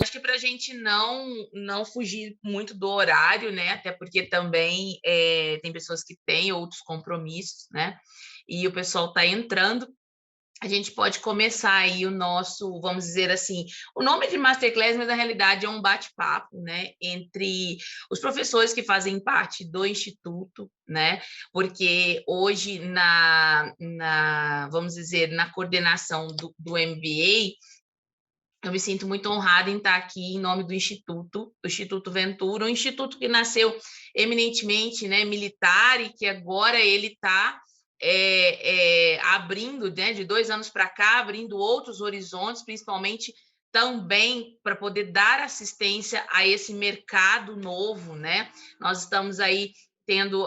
Acho que para a gente não fugir muito do horário, né? Até porque também tem pessoas que têm outros compromissos, né? E o pessoal está entrando. A gente pode começar aí o nosso, vamos dizer assim, o nome de Masterclass, mas na realidade é um bate-papo, né, entre os professores que fazem parte do Instituto, né, porque hoje vamos dizer, na coordenação do MBA, eu me sinto muito honrada em estar aqui em nome do Instituto Ventura, um instituto que nasceu eminentemente, né, militar e que agora ele está abrindo, né, de 2 anos para cá, abrindo outros horizontes, principalmente também para poder dar assistência a esse mercado novo, né? Nós estamos aí tendo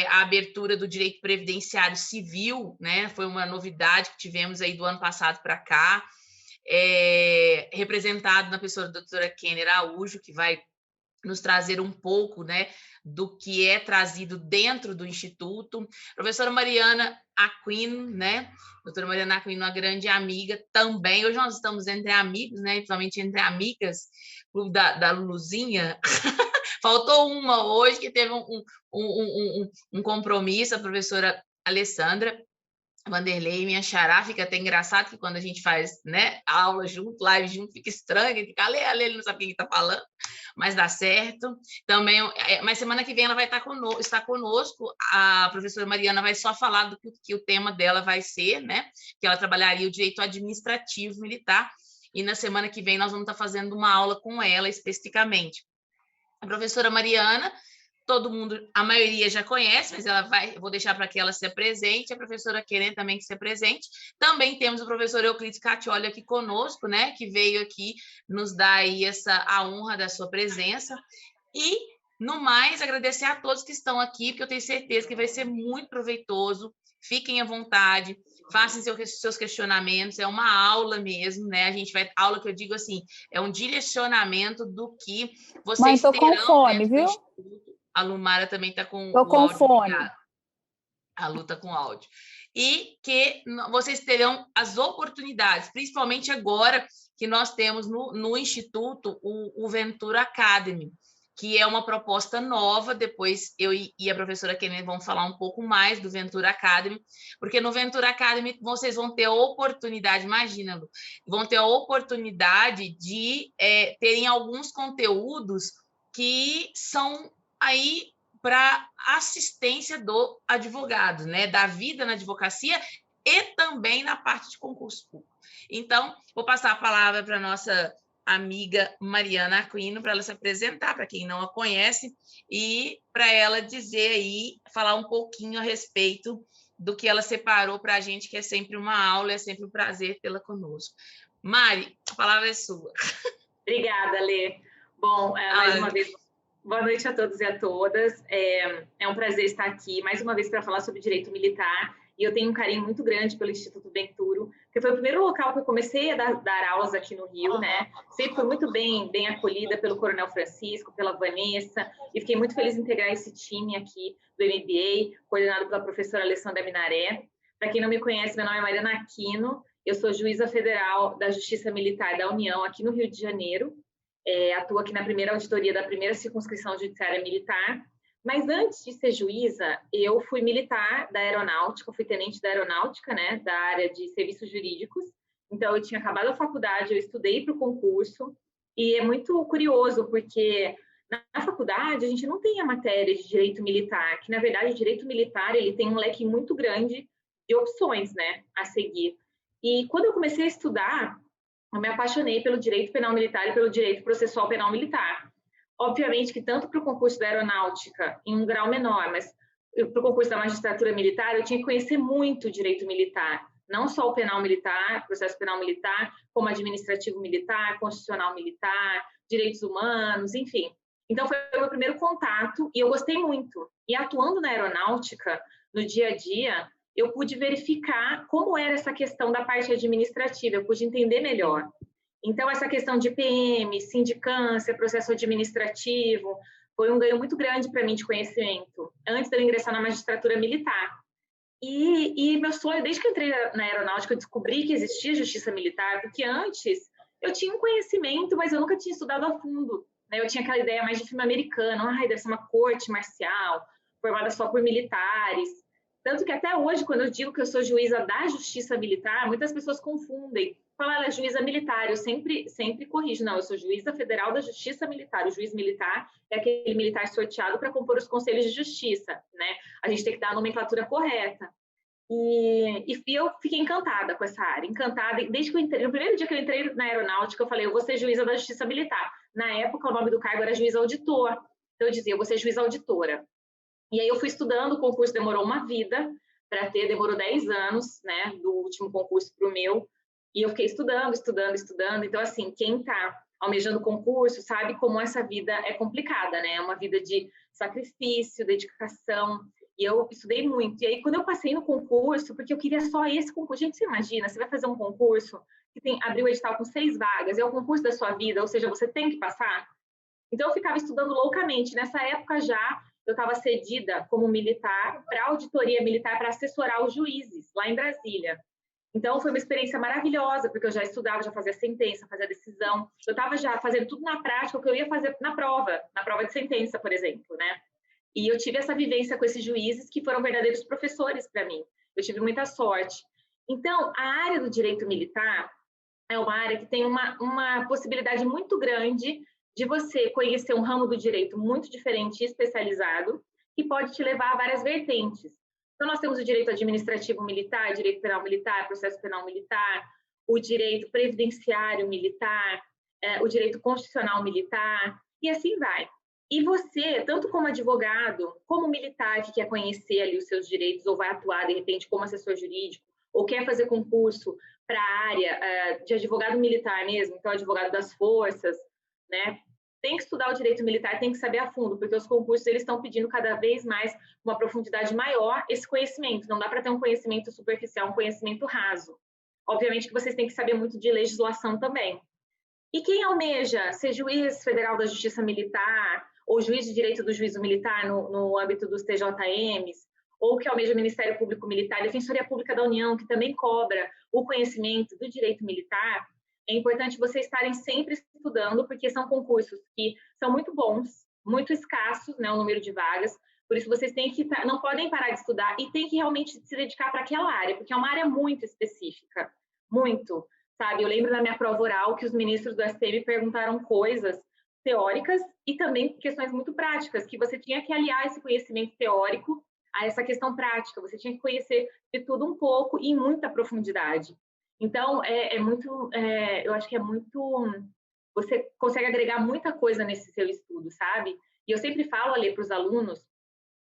a abertura do direito previdenciário civil, né? Foi uma novidade que tivemos aí do ano passado para cá, representado na pessoa da doutora Kenner Araújo, que vai nos trazer um pouco, né, do que é trazido dentro do Instituto. Professora Mariana Aquino, né? Doutora Mariana Aquino, uma grande amiga também. Hoje nós estamos entre amigos, né? Principalmente entre amigas, clube da Luluzinha. Faltou uma hoje que teve um compromisso, a professora Alessandra Vanderlei, minha xará. Fica até engraçado que quando a gente faz, né, aula junto, live junto, fica estranho, fica ale, ele não sabe quem está falando, mas dá certo. Também, mas semana que vem ela vai estar conosco, a professora Mariana vai só falar do que o tema dela vai ser, né, que ela trabalharia o direito administrativo militar, e na semana que vem nós vamos estar fazendo uma aula com ela especificamente. A professora Mariana, todo mundo, a maioria já conhece, mas eu vou deixar para que ela se apresente, a professora Kenner também que se apresente. Também temos o professor Euclides Catioli aqui conosco, né, que veio aqui nos dar aí a honra da sua presença. E, no mais, agradecer a todos que estão aqui, porque eu tenho certeza que vai ser muito proveitoso. Fiquem à vontade, façam seus questionamentos, é uma aula mesmo, né? A gente vai, aula que eu digo assim, é um direcionamento do que vocês terão com fome, dentro do viu? Instituto. A Lumara também está com o áudio fone. Ligado. A Lu está com áudio. E que vocês terão as oportunidades, principalmente agora que nós temos no Instituto o Ventura Academy, que é uma proposta nova. Depois eu e a professora Kenner vão falar um pouco mais do Ventura Academy, porque no Ventura Academy vocês vão ter a oportunidade, imagina, Lu, vão ter a oportunidade de terem alguns conteúdos que são aí para assistência do advogado, né, da vida na advocacia e também na parte de concurso público. Então, vou passar a palavra para a nossa amiga Mariana Aquino, para ela se apresentar, para quem não a conhece, e para ela dizer aí, falar um pouquinho a respeito do que ela separou para a gente, que é sempre uma aula, é sempre um prazer tê-la conosco. Mari, a palavra é sua. Obrigada, Lê. Bom, mais uma vez, boa noite a todos e a todas. É um prazer estar aqui, mais uma vez, para falar sobre direito militar. E eu tenho um carinho muito grande pelo Instituto Venturo, que foi o primeiro local que eu comecei a dar aulas aqui no Rio, né? Sempre foi muito bem acolhida pelo Coronel Francisco, pela Vanessa, e fiquei muito feliz em integrar esse time aqui do MBA, coordenado pela professora Alessandra Minaré. Para quem não me conhece, meu nome é Mariana Aquino, eu sou juíza federal da Justiça Militar da União, aqui no Rio de Janeiro. Atuo aqui na primeira auditoria da primeira circunscrição judiciária militar. Mas antes de ser juíza, eu fui militar da aeronáutica, fui tenente da aeronáutica, né, da área de serviços jurídicos. Então, eu tinha acabado a faculdade, eu estudei para o concurso, e é muito curioso, porque na faculdade a gente não tem a matéria de direito militar, que, na verdade, o direito militar ele tem um leque muito grande de opções, né, a seguir. E quando eu comecei a estudar, eu me apaixonei pelo direito penal militar e pelo direito processual penal militar. Obviamente que tanto para o concurso da aeronáutica, em um grau menor, mas para o concurso da magistratura militar, eu tinha que conhecer muito o direito militar, não só o penal militar, processo penal militar, como administrativo militar, constitucional militar, direitos humanos, enfim. Então, foi o meu primeiro contato e eu gostei muito. E atuando na aeronáutica, no dia a dia, eu pude verificar como era essa questão da parte administrativa, eu pude entender melhor. Então, essa questão de PM, sindicância, processo administrativo, foi um ganho muito grande para mim de conhecimento, antes de eu ingressar na magistratura militar. E meu sonho, desde que eu entrei na aeronáutica, eu descobri que existia justiça militar, porque antes eu tinha um conhecimento, mas eu nunca tinha estudado a fundo, né? Eu tinha aquela ideia mais de filme americano, deve ser uma corte marcial, formada só por militares. Tanto que até hoje, quando eu digo que eu sou juíza da justiça militar, muitas pessoas confundem. Falam, ela é juíza militar, eu sempre corrijo. Não, eu sou juíza federal da justiça militar. O juiz militar é aquele militar sorteado para compor os conselhos de justiça, né? A gente tem que dar a nomenclatura correta. E eu fiquei encantada com essa área, encantada. Desde que eu entrei, no primeiro dia que eu entrei na aeronáutica, eu falei, eu vou ser juíza da justiça militar. Na época, o nome do cargo era juiz auditor. Então, eu dizia, eu vou ser juíza auditora. E aí eu fui estudando, o concurso demorou uma vida para ter, demorou 10 anos, né, do último concurso para o meu, e eu fiquei estudando. Então, assim, quem está almejando concurso sabe como essa vida é complicada, né, é uma vida de sacrifício, dedicação, e eu estudei muito. E aí, quando eu passei no concurso, porque eu queria só esse concurso, gente, você imagina, você vai fazer um concurso que abriu o edital com 6 vagas, é o concurso da sua vida, ou seja, você tem que passar. Então, eu ficava estudando loucamente. Nessa época já, eu estava cedida como militar para a auditoria militar para assessorar os juízes lá em Brasília. Então, foi uma experiência maravilhosa, porque eu já estudava, já fazia sentença, fazia decisão. Eu estava já fazendo tudo na prática, o que eu ia fazer na prova de sentença, por exemplo, né? E eu tive essa vivência com esses juízes que foram verdadeiros professores para mim. Eu tive muita sorte. Então, a área do direito militar é uma área que tem uma possibilidade muito grande de você conhecer um ramo do direito muito diferente e especializado, que pode te levar a várias vertentes. Então, nós temos o direito administrativo militar, direito penal militar, processo penal militar, o direito previdenciário militar, o direito constitucional militar, e assim vai. E você, tanto como advogado, como militar que quer conhecer ali os seus direitos ou vai atuar, de repente, como assessor jurídico, ou quer fazer concurso para a área de advogado militar mesmo, então advogado das forças, né? Tem que estudar o direito militar, tem que saber a fundo, porque os concursos eles estão pedindo cada vez mais uma profundidade maior esse conhecimento. Não dá para ter um conhecimento superficial, um conhecimento raso. Obviamente que vocês têm que saber muito de legislação também. E quem almeja ser juiz federal da Justiça Militar, ou juiz de direito do juízo militar no âmbito dos TJMs, ou que almeja o Ministério Público Militar, a Defensoria Pública da União, que também cobra o conhecimento do direito militar, é importante vocês estarem sempre estudando, porque são concursos que são muito bons, muito escassos, né, o número de vagas, por isso vocês têm que não podem parar de estudar e têm que realmente se dedicar para aquela área, porque é uma área muito específica, muito, sabe? Eu lembro na minha prova oral que os ministros do STM perguntaram coisas teóricas e também questões muito práticas, que você tinha que aliar esse conhecimento teórico a essa questão prática, você tinha que conhecer de tudo um pouco e em muita profundidade. Então, eu acho que é muito... Você consegue agregar muita coisa nesse seu estudo, sabe? E eu sempre falo ali para os alunos,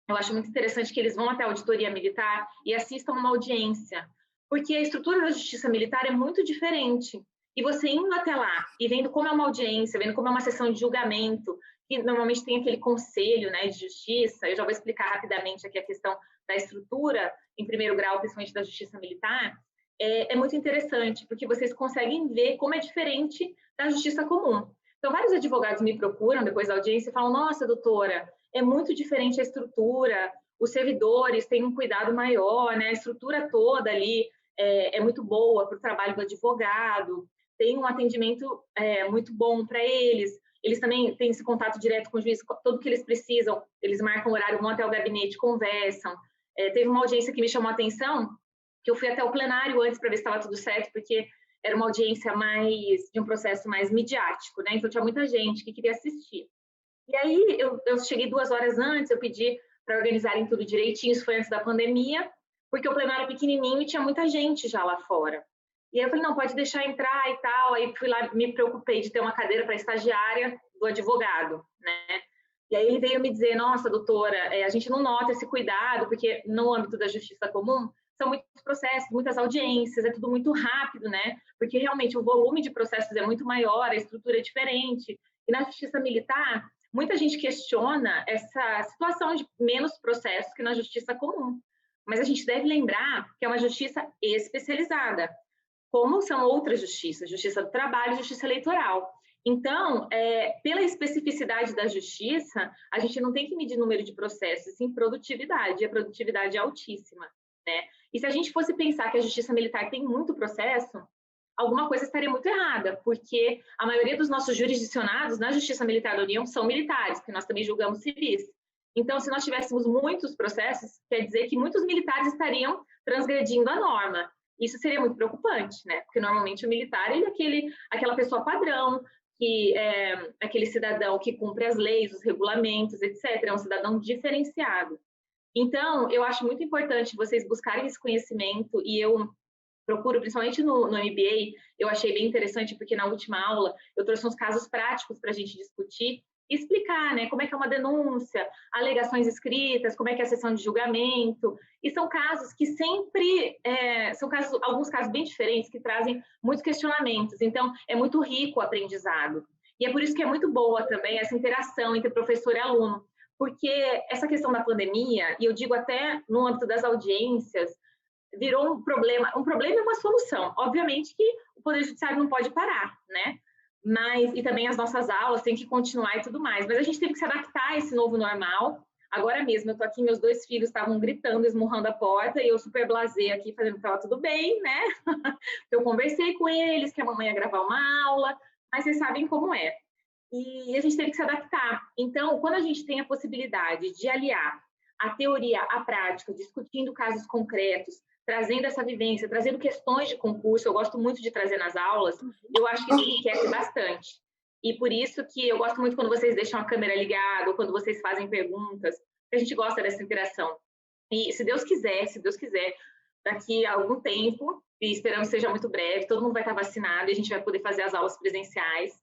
eu acho muito interessante que eles vão até a auditoria militar e assistam uma audiência, porque a estrutura da justiça militar é muito diferente. E você indo até lá e vendo como é uma audiência, vendo como é uma sessão de julgamento, que normalmente tem aquele conselho, né, de justiça, eu já vou explicar rapidamente aqui a questão da estrutura em primeiro grau, principalmente da justiça militar, é muito interessante, porque vocês conseguem ver como é diferente da justiça comum. Então, vários advogados me procuram depois da audiência e falam, nossa, doutora, é muito diferente a estrutura, os servidores têm um cuidado maior, né? A estrutura toda ali é muito boa para o trabalho do advogado, tem um atendimento muito bom para eles. Eles também têm esse contato direto com o juiz, tudo que eles precisam, eles marcam o horário, vão até o gabinete, conversam. Teve uma audiência que me chamou a atenção, que eu fui até o plenário antes para ver se estava tudo certo, porque era uma audiência de um processo mais midiático, né? Então tinha muita gente que queria assistir. E aí eu cheguei 2 horas antes, eu pedi para organizarem tudo direitinho, isso foi antes da pandemia, porque o plenário é pequenininho e tinha muita gente já lá fora. E aí eu falei, não, pode deixar entrar e tal. Aí fui lá, me preocupei de ter uma cadeira para estagiária do advogado, né? E aí ele veio me dizer, nossa, doutora, a gente não nota esse cuidado, porque no âmbito da justiça comum, são muitos processos, muitas audiências, é tudo muito rápido, né? Porque realmente o volume de processos é muito maior, a estrutura é diferente. E na justiça militar, muita gente questiona essa situação de menos processos que na justiça comum. Mas a gente deve lembrar que é uma justiça especializada, como são outras justiças, justiça do trabalho e justiça eleitoral. Então, pela especificidade da justiça, a gente não tem que medir número de processos, sim produtividade, e a produtividade é altíssima. né? E se a gente fosse pensar que a Justiça Militar tem muito processo, alguma coisa estaria muito errada, porque a maioria dos nossos jurisdicionados na Justiça Militar da União são militares, porque nós também julgamos civis. Então, se nós tivéssemos muitos processos, quer dizer que muitos militares estariam transgredindo a norma. Isso seria muito preocupante, né? Porque normalmente o militar ele é aquela pessoa padrão, que é aquele cidadão que cumpre as leis, os regulamentos, etc. É um cidadão diferenciado. Então, eu acho muito importante vocês buscarem esse conhecimento, e eu procuro, principalmente no MBA, eu achei bem interessante, porque na última aula eu trouxe uns casos práticos para a gente discutir e explicar, né, como é que é uma denúncia, alegações escritas, como é que é a sessão de julgamento, e são casos que sempre, alguns casos bem diferentes, que trazem muitos questionamentos, então é muito rico o aprendizado. E é por isso que é muito boa também essa interação entre professor e aluno, porque essa questão da pandemia, e eu digo até no âmbito das audiências, virou um problema e uma solução. Obviamente que o Poder Judiciário não pode parar, né? E também as nossas aulas têm que continuar e tudo mais. Mas a gente teve que se adaptar a esse novo normal. Agora mesmo, eu tô aqui, meus 2 filhos estavam gritando, esmurrando a porta, e eu super blasé aqui, fazendo que estava tudo bem, né? Eu conversei com eles, que a mamãe ia gravar uma aula, mas vocês sabem como é. E a gente teve que se adaptar. Então, quando a gente tem a possibilidade de aliar a teoria à prática, discutindo casos concretos, trazendo essa vivência, trazendo questões de concurso, eu gosto muito de trazer nas aulas, eu acho que isso enriquece bastante. E por isso que eu gosto muito quando vocês deixam a câmera ligada, ou quando vocês fazem perguntas, porque a gente gosta dessa interação. E se Deus quiser, daqui a algum tempo, e esperamos que seja muito breve, todo mundo vai estar vacinado e a gente vai poder fazer as aulas presenciais.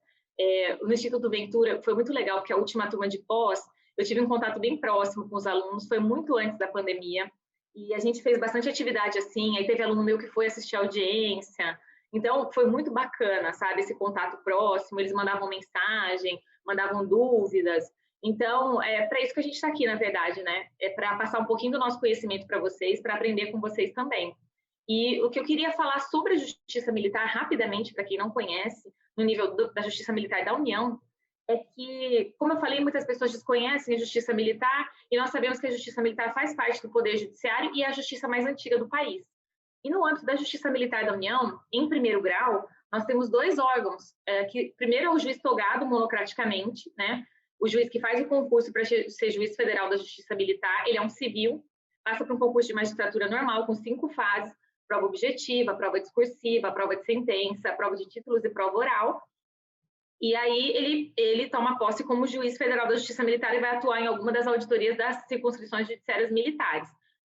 No Instituto Ventura foi muito legal, porque a última turma de pós, eu tive um contato bem próximo com os alunos, foi muito antes da pandemia, e a gente fez bastante atividade assim, aí teve aluno meu que foi assistir a audiência, então foi muito bacana, sabe, esse contato próximo, eles mandavam mensagem, mandavam dúvidas, então é para isso que a gente está aqui, na verdade, né, é para passar um pouquinho do nosso conhecimento para vocês, para aprender com vocês também. E o que eu queria falar sobre a Justiça Militar, rapidamente, para quem não conhece, no nível da Justiça Militar da União, é que, como eu falei, muitas pessoas desconhecem a Justiça Militar, e nós sabemos que a Justiça Militar faz parte do Poder Judiciário e é a justiça mais antiga do país. E no âmbito da Justiça Militar da União, em primeiro grau, nós temos 2 órgãos, que primeiro é o juiz togado monocraticamente, né? O juiz que faz o concurso para ser juiz federal da Justiça Militar, ele é um civil, passa por um concurso de magistratura normal, com 5 fases, prova objetiva, prova discursiva, prova de sentença, prova de títulos e prova oral. E aí ele toma posse como juiz federal da Justiça Militar e vai atuar em alguma das auditorias das circunscrições judiciárias militares.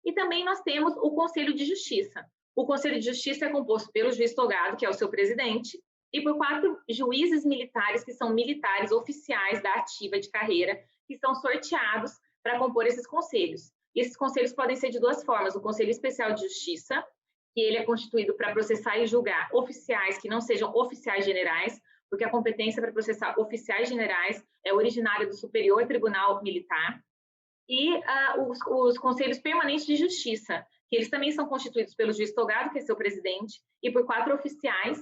E também nós temos o Conselho de Justiça. O Conselho de Justiça é composto pelo juiz togado, que é o seu presidente, e por 4 juízes militares, que são militares oficiais da ativa de carreira, que são sorteados para compor esses conselhos. E esses conselhos podem ser de 2 formas: o Conselho Especial de Justiça, que ele é constituído para processar e julgar oficiais que não sejam oficiais generais, porque a competência para processar oficiais generais é originária do Superior Tribunal Militar, e os Conselhos Permanentes de Justiça, que eles também são constituídos pelo juiz togado, que é seu presidente, e por 4 oficiais,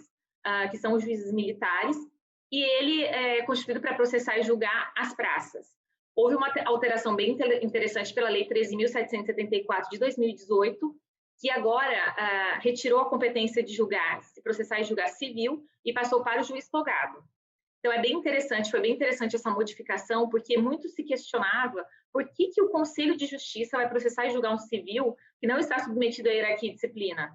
que são os juízes militares, e ele é constituído para processar e julgar as praças. Houve uma alteração bem interessante pela Lei 13.774 de 2018, que agora retirou a competência de julgar, se processar e julgar civil, e passou para o juiz togado. Então, é bem interessante, foi bem interessante essa modificação, porque muito se questionava por que o Conselho de Justiça vai processar e julgar um civil que não está submetido à hierarquia e disciplina.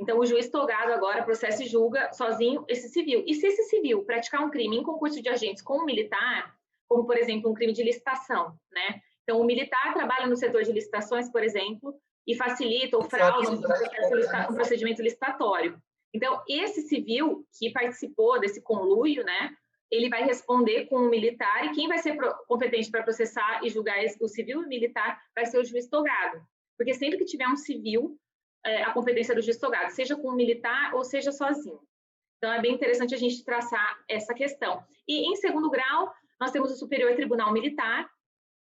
Então, o juiz togado agora processa e julga sozinho esse civil. E se esse civil praticar um crime em concurso de agentes com um militar, como, por exemplo, um crime de licitação, né? Então, o militar trabalha no setor de licitações, por exemplo, e facilita ou frauda um procedimento licitatório. Então, esse civil que participou desse conluio, né, ele vai responder com o militar, e quem vai ser competente para processar e julgar o civil e o militar vai ser o juiz togado. Porque sempre que tiver um civil, a competência do juiz togado, seja com o militar ou seja sozinho. Então, é bem interessante a gente traçar essa questão. E, em segundo grau, nós temos o Superior Tribunal Militar.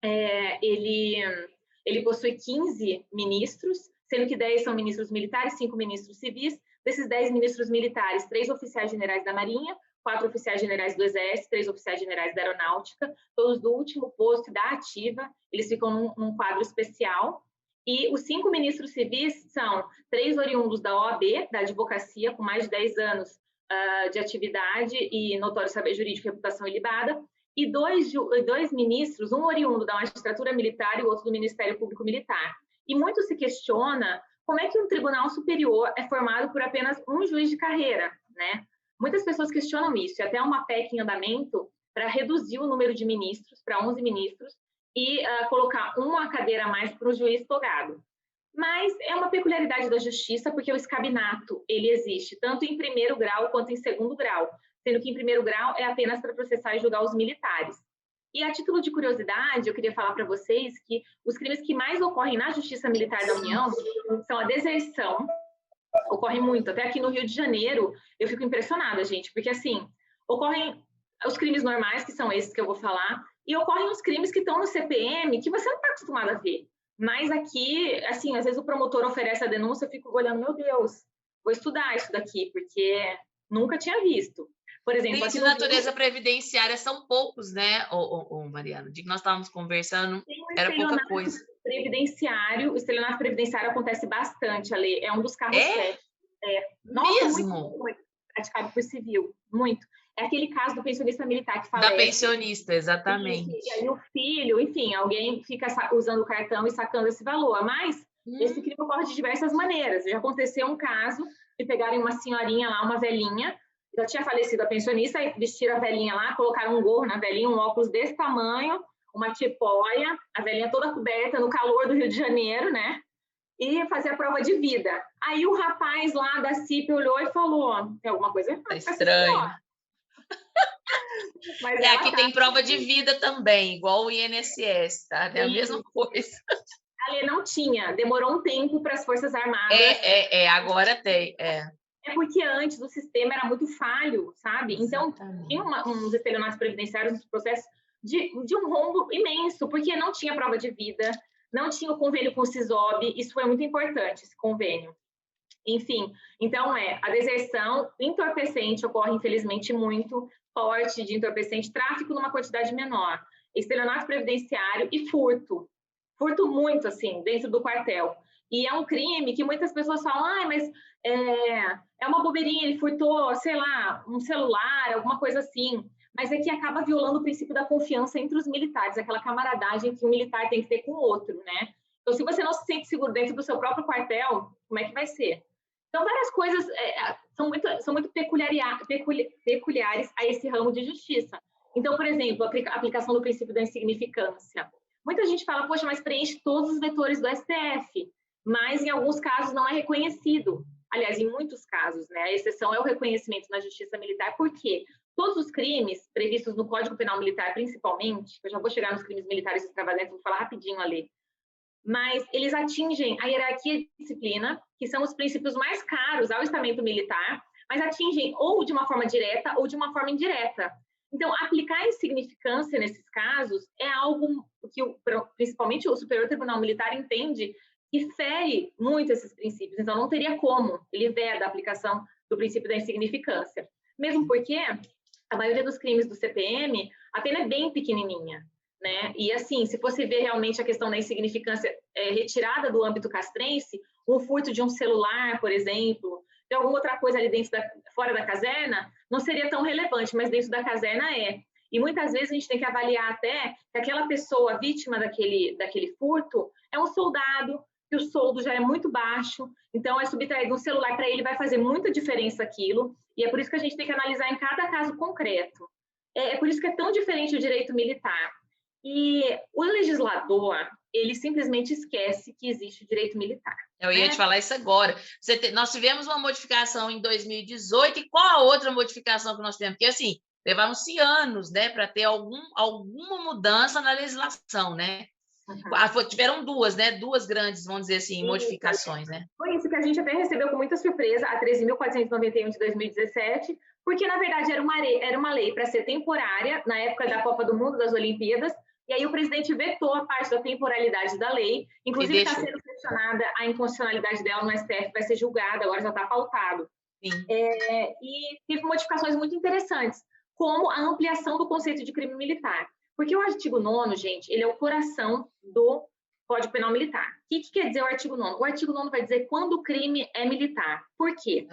Ele possui 15 ministros, sendo que 10 são ministros militares, 5 ministros civis. Desses 10 ministros militares, 3 oficiais generais da Marinha, 4 oficiais generais do Exército, 3 oficiais generais da Aeronáutica, todos do último posto da ativa, eles ficam num quadro especial. E os 5 ministros civis são 3 oriundos da OAB, da advocacia, com mais de 10 anos de atividade e notório saber jurídico e reputação ilibada, e dois ministros, um oriundo da magistratura militar e o outro do Ministério Público Militar. E muito se questiona como é que um tribunal superior é formado por apenas um juiz de carreira, né? Muitas pessoas questionam isso, e até uma PEC em andamento para reduzir o número de ministros para 11 ministros e colocar uma cadeira a mais para o juiz togado. Mas é uma peculiaridade da justiça, porque o escabinato, ele existe tanto em primeiro grau quanto em segundo grau, sendo que em primeiro grau é apenas para processar e julgar os militares. E a título de curiosidade, eu queria falar para vocês que os crimes que mais ocorrem na Justiça Militar da União são a deserção, ocorre muito, até aqui no Rio de Janeiro, eu fico impressionada, gente, porque assim, ocorrem os crimes normais, que são esses que eu vou falar, e ocorrem os crimes que estão no CPM, que você não está acostumado a ver. Mas aqui, assim, às vezes o promotor oferece a denúncia, eu fico olhando, meu Deus, vou estudar isso daqui, porque nunca tinha visto. Por exemplo, aqui de natureza previdenciária são poucos, né, Mariana? De que nós estávamos conversando, era pouca coisa. Previdenciário, o estelionato previdenciário acontece bastante, Ale, é um dos carros-chefes. Nossa, mesmo? Muito praticado por civil, muito. É aquele caso do pensionista militar que falece. Da pensionista, exatamente. E aí o filho, enfim, alguém fica usando o cartão e sacando esse valor. Mas esse crime ocorre de diversas maneiras. Já aconteceu um caso de pegarem uma senhorinha lá, uma velhinha, já tinha falecido a pensionista, e vestiram a velhinha lá, colocaram um gorro na velhinha, um óculos desse tamanho, uma tipóia, a velhinha toda coberta no calor do Rio de Janeiro, né? E fazer a prova de vida. Aí o rapaz lá da CIP olhou e falou, tem alguma coisa errada? Tá estranho. Mas aqui tem prova de vida também, igual o INSS, tá? É a mesma coisa. Ali não tinha, demorou um tempo para as Forças Armadas. Agora tem, É porque antes o sistema era muito falho, sabe? Então, tinha uns estelionatos previdenciários, uns processos de um rombo imenso, porque não tinha prova de vida, não tinha o convênio com o CISOB, isso foi muito importante, esse convênio. Enfim, então a deserção entorpecente ocorre, infelizmente, muito, porte de entorpecente, tráfico numa quantidade menor, estelionato previdenciário e furto. Furto muito, assim, dentro do quartel. E é um crime que muitas pessoas falam, mas é uma bobeirinha, ele furtou, sei lá, um celular, alguma coisa assim. Mas é que acaba violando o princípio da confiança entre os militares, aquela camaradagem que um militar tem que ter com o outro, né? Então, se você não se sente seguro dentro do seu próprio quartel, como é que vai ser? Então, várias coisas são muito peculiares a esse ramo de justiça. Então, por exemplo, a aplicação do princípio da insignificância. Muita gente fala, poxa, mas preenche todos os vetores do STF, mas em alguns casos não é reconhecido. Aliás, em muitos casos, né? A exceção é o reconhecimento na justiça militar, porque todos os crimes previstos no Código Penal Militar, principalmente, eu já vou chegar nos crimes militares extravagantes, vou falar rapidinho ali, mas eles atingem a hierarquia de disciplina, que são os princípios mais caros ao estamento militar, mas atingem ou de uma forma direta ou de uma forma indireta. Então, aplicar insignificância nesses casos é algo que, principalmente, o Superior Tribunal Militar entende que fere muito esses princípios. Então, não teria como ele veda a aplicação do princípio da insignificância. Mesmo porque a maioria dos crimes do CPM, a pena é bem pequenininha, né? E, assim, se fosse ver realmente a questão da insignificância retirada do âmbito castrense, um furto de um celular, por exemplo, de alguma outra coisa ali fora da caserna, não seria tão relevante, mas dentro da caserna é. E muitas vezes a gente tem que avaliar até que aquela pessoa vítima daquele furto é um soldado, que o soldo já é muito baixo, então é subtraído um celular para ele, vai fazer muita diferença aquilo, e é por isso que a gente tem que analisar em cada caso concreto. É por isso que é tão diferente o direito militar. E o legislador, ele simplesmente esquece que existe o direito militar. Eu ia te falar isso agora. Nós tivemos uma modificação em 2018, e qual a outra modificação que nós tivemos? Porque, assim, levaram-se anos, né, para ter alguma mudança na legislação, né? Tiveram duas, né? Duas grandes, vamos dizer assim, modificações, né? Foi isso que a gente até recebeu com muita surpresa, a 13.491 de 2017, porque, na verdade, era uma lei para ser temporária, na época da Copa do Mundo, das Olimpíadas, e aí o presidente vetou a parte da temporalidade da lei, inclusive está sendo questionada a inconstitucionalidade dela no STF, vai ser julgada, agora já está pautado. E teve modificações muito interessantes, como a ampliação do conceito de crime militar. Porque o artigo 9º, gente, ele é o coração do Código Penal Militar. O que quer dizer o artigo 9º? O artigo 9º vai dizer quando o crime é militar. Por quê?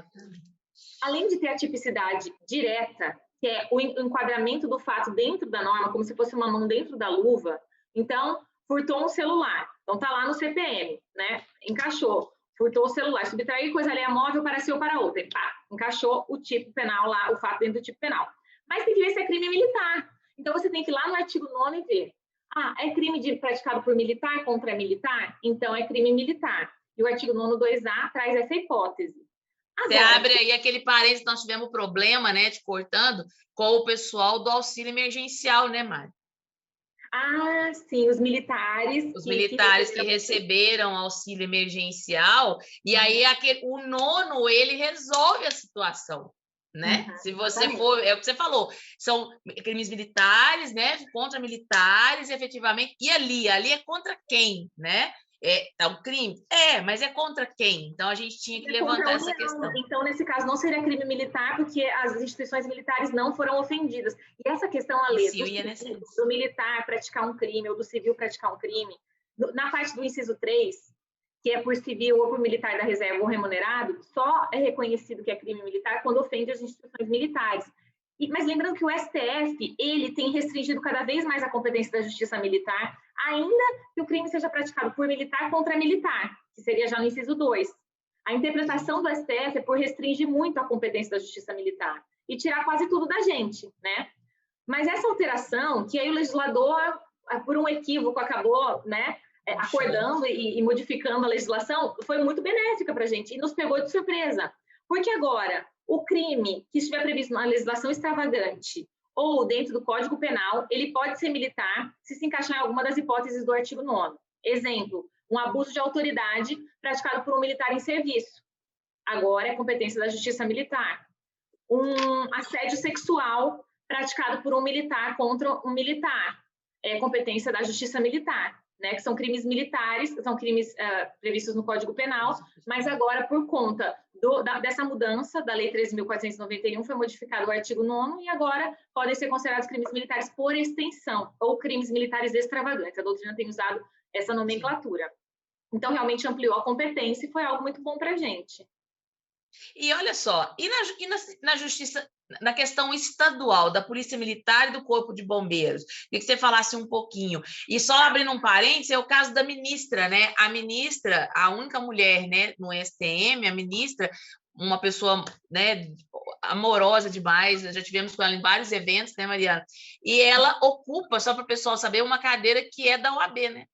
Além de ter a tipicidade direta, que é o enquadramento do fato dentro da norma, como se fosse uma mão dentro da luva, então, furtou um celular. Então, está lá no CPM, né? Encaixou. Furtou o celular. Subtrair coisa alheia móvel para si ou para outra. Pá, encaixou o tipo penal lá, o fato dentro do tipo penal. Mas tem que ver se é crime militar. Então, você tem que ir lá no artigo 9º e ver. Ah, é crime praticado por militar contra militar? Então, é crime militar. E o artigo 9º 2A traz essa hipótese. Agora, você abre aí aquele parênteses, nós tivemos problema, né, de cortando, com o pessoal do auxílio emergencial, né, Mari? Ah, sim, os militares. Os militares que receberam auxílio emergencial, e aí o 9º, ele resolve a situação, né? Se você for, é o que você falou, são crimes militares, né? Contra militares, efetivamente, e ali é contra quem, né? É um crime? Mas é contra quem? Então, a gente tinha que levantar essa questão. Então, nesse caso, não seria crime militar, porque as instituições militares não foram ofendidas. E essa questão, Ale, do militar praticar um crime ou do civil praticar um crime, na parte do inciso 3, que é por civil ou por militar da reserva ou remunerado, só é reconhecido que é crime militar quando ofende as instituições militares. Mas lembrando que o STF, ele tem restringido cada vez mais a competência da justiça militar, ainda que o crime seja praticado por militar contra militar, que seria já no inciso 2. A interpretação do STF é por restringir muito a competência da justiça militar e tirar quase tudo da gente, né? Mas essa alteração, que aí o legislador, por um equívoco, acabou, né, acordando e modificando a legislação, foi muito benéfica para a gente e nos pegou de surpresa. Porque agora, o crime que estiver previsto na legislação extravagante ou dentro do Código Penal, ele pode ser militar se encaixar em alguma das hipóteses do artigo 9º. Exemplo, um abuso de autoridade praticado por um militar em serviço. Agora é competência da Justiça Militar. Um assédio sexual praticado por um militar contra um militar. É competência da Justiça Militar, né? Que são crimes militares, são crimes previstos no Código Penal, mas agora, por conta dessa mudança da Lei 13.491, foi modificado o artigo 9º e agora podem ser considerados crimes militares por extensão ou crimes militares extravagantes. A doutrina tem usado essa nomenclatura. Então, realmente ampliou a competência e foi algo muito bom para a gente. E olha só, na justiça, na questão estadual, da Polícia Militar e do Corpo de Bombeiros, queria que você falasse um pouquinho. E só abrindo um parênteses, é o caso da ministra, né? A ministra, a única mulher, né, no STM, a ministra, uma pessoa, né, amorosa demais, já tivemos com ela em vários eventos, né, Mariana? E ela ocupa, só para o pessoal saber, uma cadeira que é da OAB, né?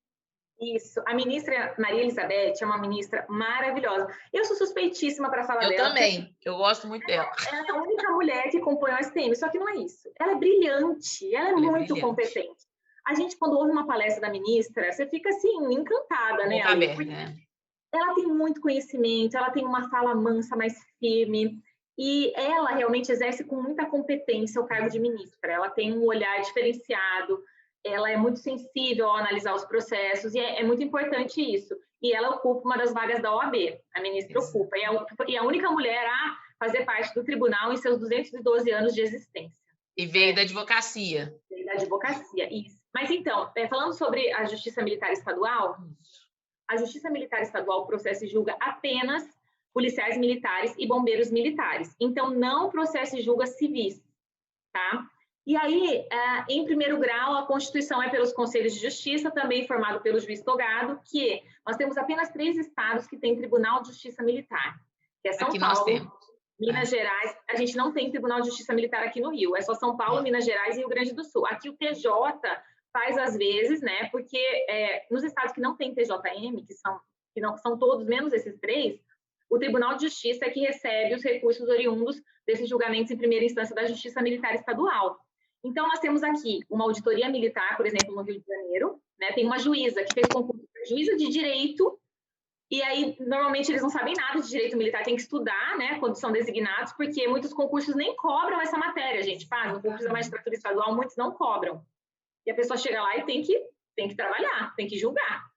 Isso. A ministra Maria Elizabeth é uma ministra maravilhosa. Eu sou suspeitíssima para falar dela. Eu também. Eu gosto muito dela. Ela é a única mulher que compõe o STM, só que não é isso. Ela é brilhante, ela é muito competente. A gente, quando ouve uma palestra da ministra, você fica, assim, encantada, né? Ela tem muito conhecimento, ela tem uma fala mansa, mais firme, e ela realmente exerce com muita competência o cargo de ministra. Ela tem um olhar diferenciado, ela é muito sensível ao analisar os processos, e é muito importante isso. E ela ocupa uma das vagas da OAB, a ministra ocupa, e a única mulher a fazer parte do tribunal em seus 212 anos de existência. E veio da advocacia. Veio da advocacia, isso. Mas então, falando sobre a Justiça Militar Estadual, a Justiça Militar Estadual processa e julga apenas policiais militares e bombeiros militares. Então, não processa e julga civis, tá? E aí, em primeiro grau, a Constituição é pelos Conselhos de Justiça, também formado pelo juiz togado, que nós temos apenas 3 estados que têm Tribunal de Justiça Militar, que é São Paulo, Minas Gerais. A gente não tem Tribunal de Justiça Militar aqui no Rio, é só São Paulo, Minas Gerais e Rio Grande do Sul. Aqui o TJ faz às vezes, né? Porque nos estados que não tem TJM, que não são todos, menos esses 3, o Tribunal de Justiça é que recebe os recursos oriundos desses julgamentos em primeira instância da Justiça Militar Estadual. Então, nós temos aqui uma auditoria militar, por exemplo, no Rio de Janeiro, né? Tem uma juíza que fez concurso de juíza de direito, e aí, normalmente, eles não sabem nada de direito militar, tem que estudar, né, quando são designados, porque muitos concursos nem cobram essa matéria, a gente faz. No concurso da magistratura estadual, muitos não cobram. E a pessoa chega lá e tem que trabalhar, tem que julgar.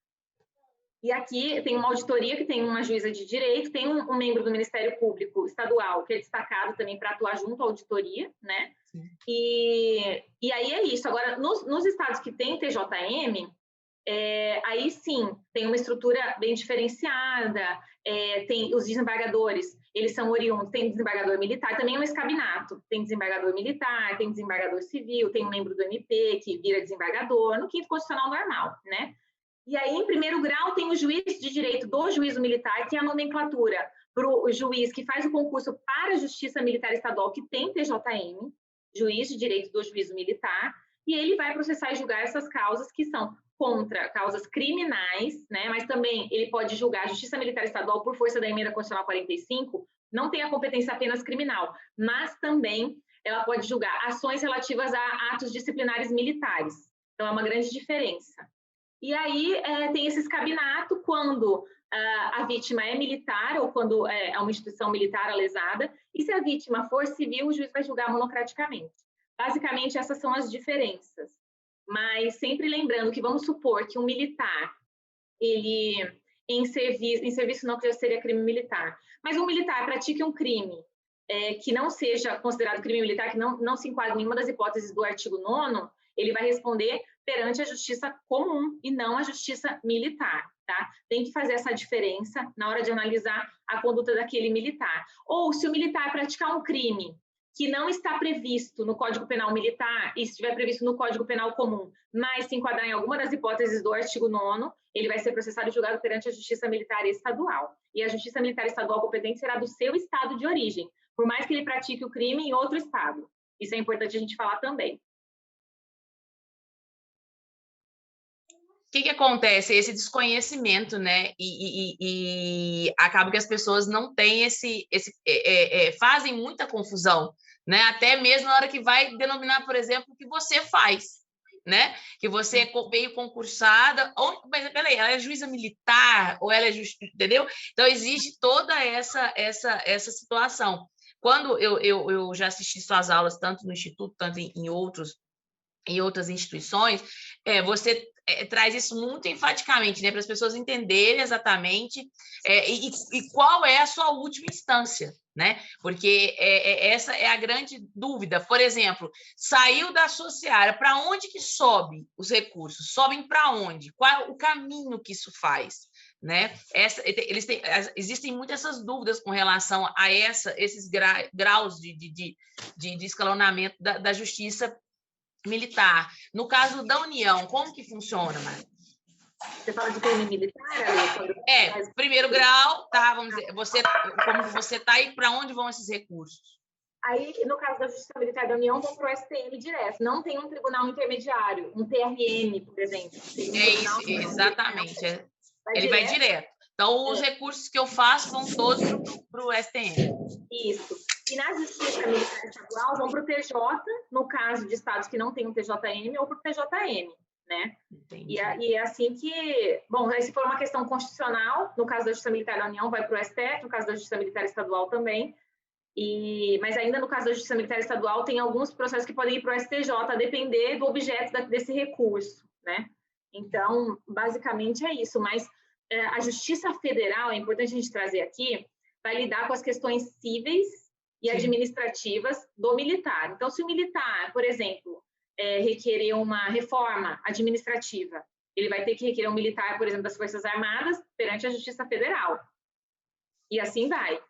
E aqui tem uma auditoria que tem uma juíza de direito, tem um membro do Ministério Público Estadual que é destacado também para atuar junto à auditoria, né? E aí é isso. Agora, nos estados que tem TJM, aí sim, tem uma estrutura bem diferenciada, tem os desembargadores, eles são oriundos, tem desembargador militar, também é um escabinato, tem desembargador militar, tem desembargador civil, tem um membro do MP que vira desembargador, no quinto constitucional normal, né? E aí, em primeiro grau, tem o juiz de direito do juízo militar, que é a nomenclatura para o juiz que faz o concurso para a Justiça Militar Estadual, que tem TJM, juiz de direito do juízo militar, e ele vai processar e julgar essas causas que são contra causas criminais, né? Mas também ele pode julgar a Justiça Militar Estadual por força da Emenda Constitucional 45, não tem a competência apenas criminal, mas também ela pode julgar ações relativas a atos disciplinares militares. Então, é uma grande diferença. E aí tem esse escabinato quando a vítima é militar ou quando é uma instituição militar a lesada, e se a vítima for civil, o juiz vai julgar monocraticamente. Basicamente, essas são as diferenças. Mas sempre lembrando que vamos supor que um militar, ele em serviço não, que já seria crime militar, mas um militar pratique um crime que não seja considerado crime militar, que não se enquadre em nenhuma das hipóteses do artigo 9º, ele vai responder perante a justiça comum e não a justiça militar, tá? Tem que fazer essa diferença na hora de analisar a conduta daquele militar. Ou se o militar praticar um crime que não está previsto no Código Penal Militar e estiver previsto no Código Penal Comum, mas se enquadrar em alguma das hipóteses do artigo 9º, ele vai ser processado e julgado perante a Justiça Militar Estadual. E a Justiça Militar Estadual competente será do seu estado de origem, por mais que ele pratique o crime em outro estado. Isso é importante a gente falar também. O que acontece? Esse desconhecimento, né? E acaba que as pessoas não têm fazem muita confusão, né? Até mesmo na hora que vai denominar, por exemplo, o que você faz, né? Que você veio concursada, mas peraí, ela é juíza militar ou ela é justiça, entendeu? Então existe toda essa situação. Quando eu já assisti suas aulas tanto no Instituto, tanto em outras instituições, você traz isso muito enfaticamente, né, para as pessoas entenderem exatamente e qual é a sua última instância, né? Porque essa é a grande dúvida. Por exemplo, saiu da sua seara, para onde que sobe os recursos? Sobem para onde? Qual é o caminho que isso faz? Né? Existem muitas essas dúvidas com relação a esses graus de escalonamento da justiça militar. No caso da União, como que funciona, Mari? Você fala de crime militar, Ale? Primeiro grau, tá? Vamos dizer, como você está aí, para onde vão esses recursos? Aí, no caso da Justiça Militar da União, vão para o STM direto. Não tem um tribunal intermediário, um TRM, por exemplo. Isso, exatamente. Ele vai direto. Então, os recursos que eu faço vão todos para o STM. Isso. E na Justiça Militar Estadual vão para o TJ, no caso de estados que não têm um TJM, ou para o TJM, né? E é assim que... Bom, se for uma questão constitucional, no caso da Justiça Militar da União, vai para o STF, no caso da Justiça Militar Estadual também. Mas ainda no caso da Justiça Militar Estadual, tem alguns processos que podem ir para o STJ, a depender do objeto desse recurso, né? Então, basicamente é isso. Mas a Justiça Federal, é importante a gente trazer aqui, vai lidar com as questões cíveis e administrativas do militar. Então, se o militar, por exemplo, requerer uma reforma administrativa, ele vai ter que requerer um militar, por exemplo, das Forças Armadas perante a Justiça Federal. E assim vai.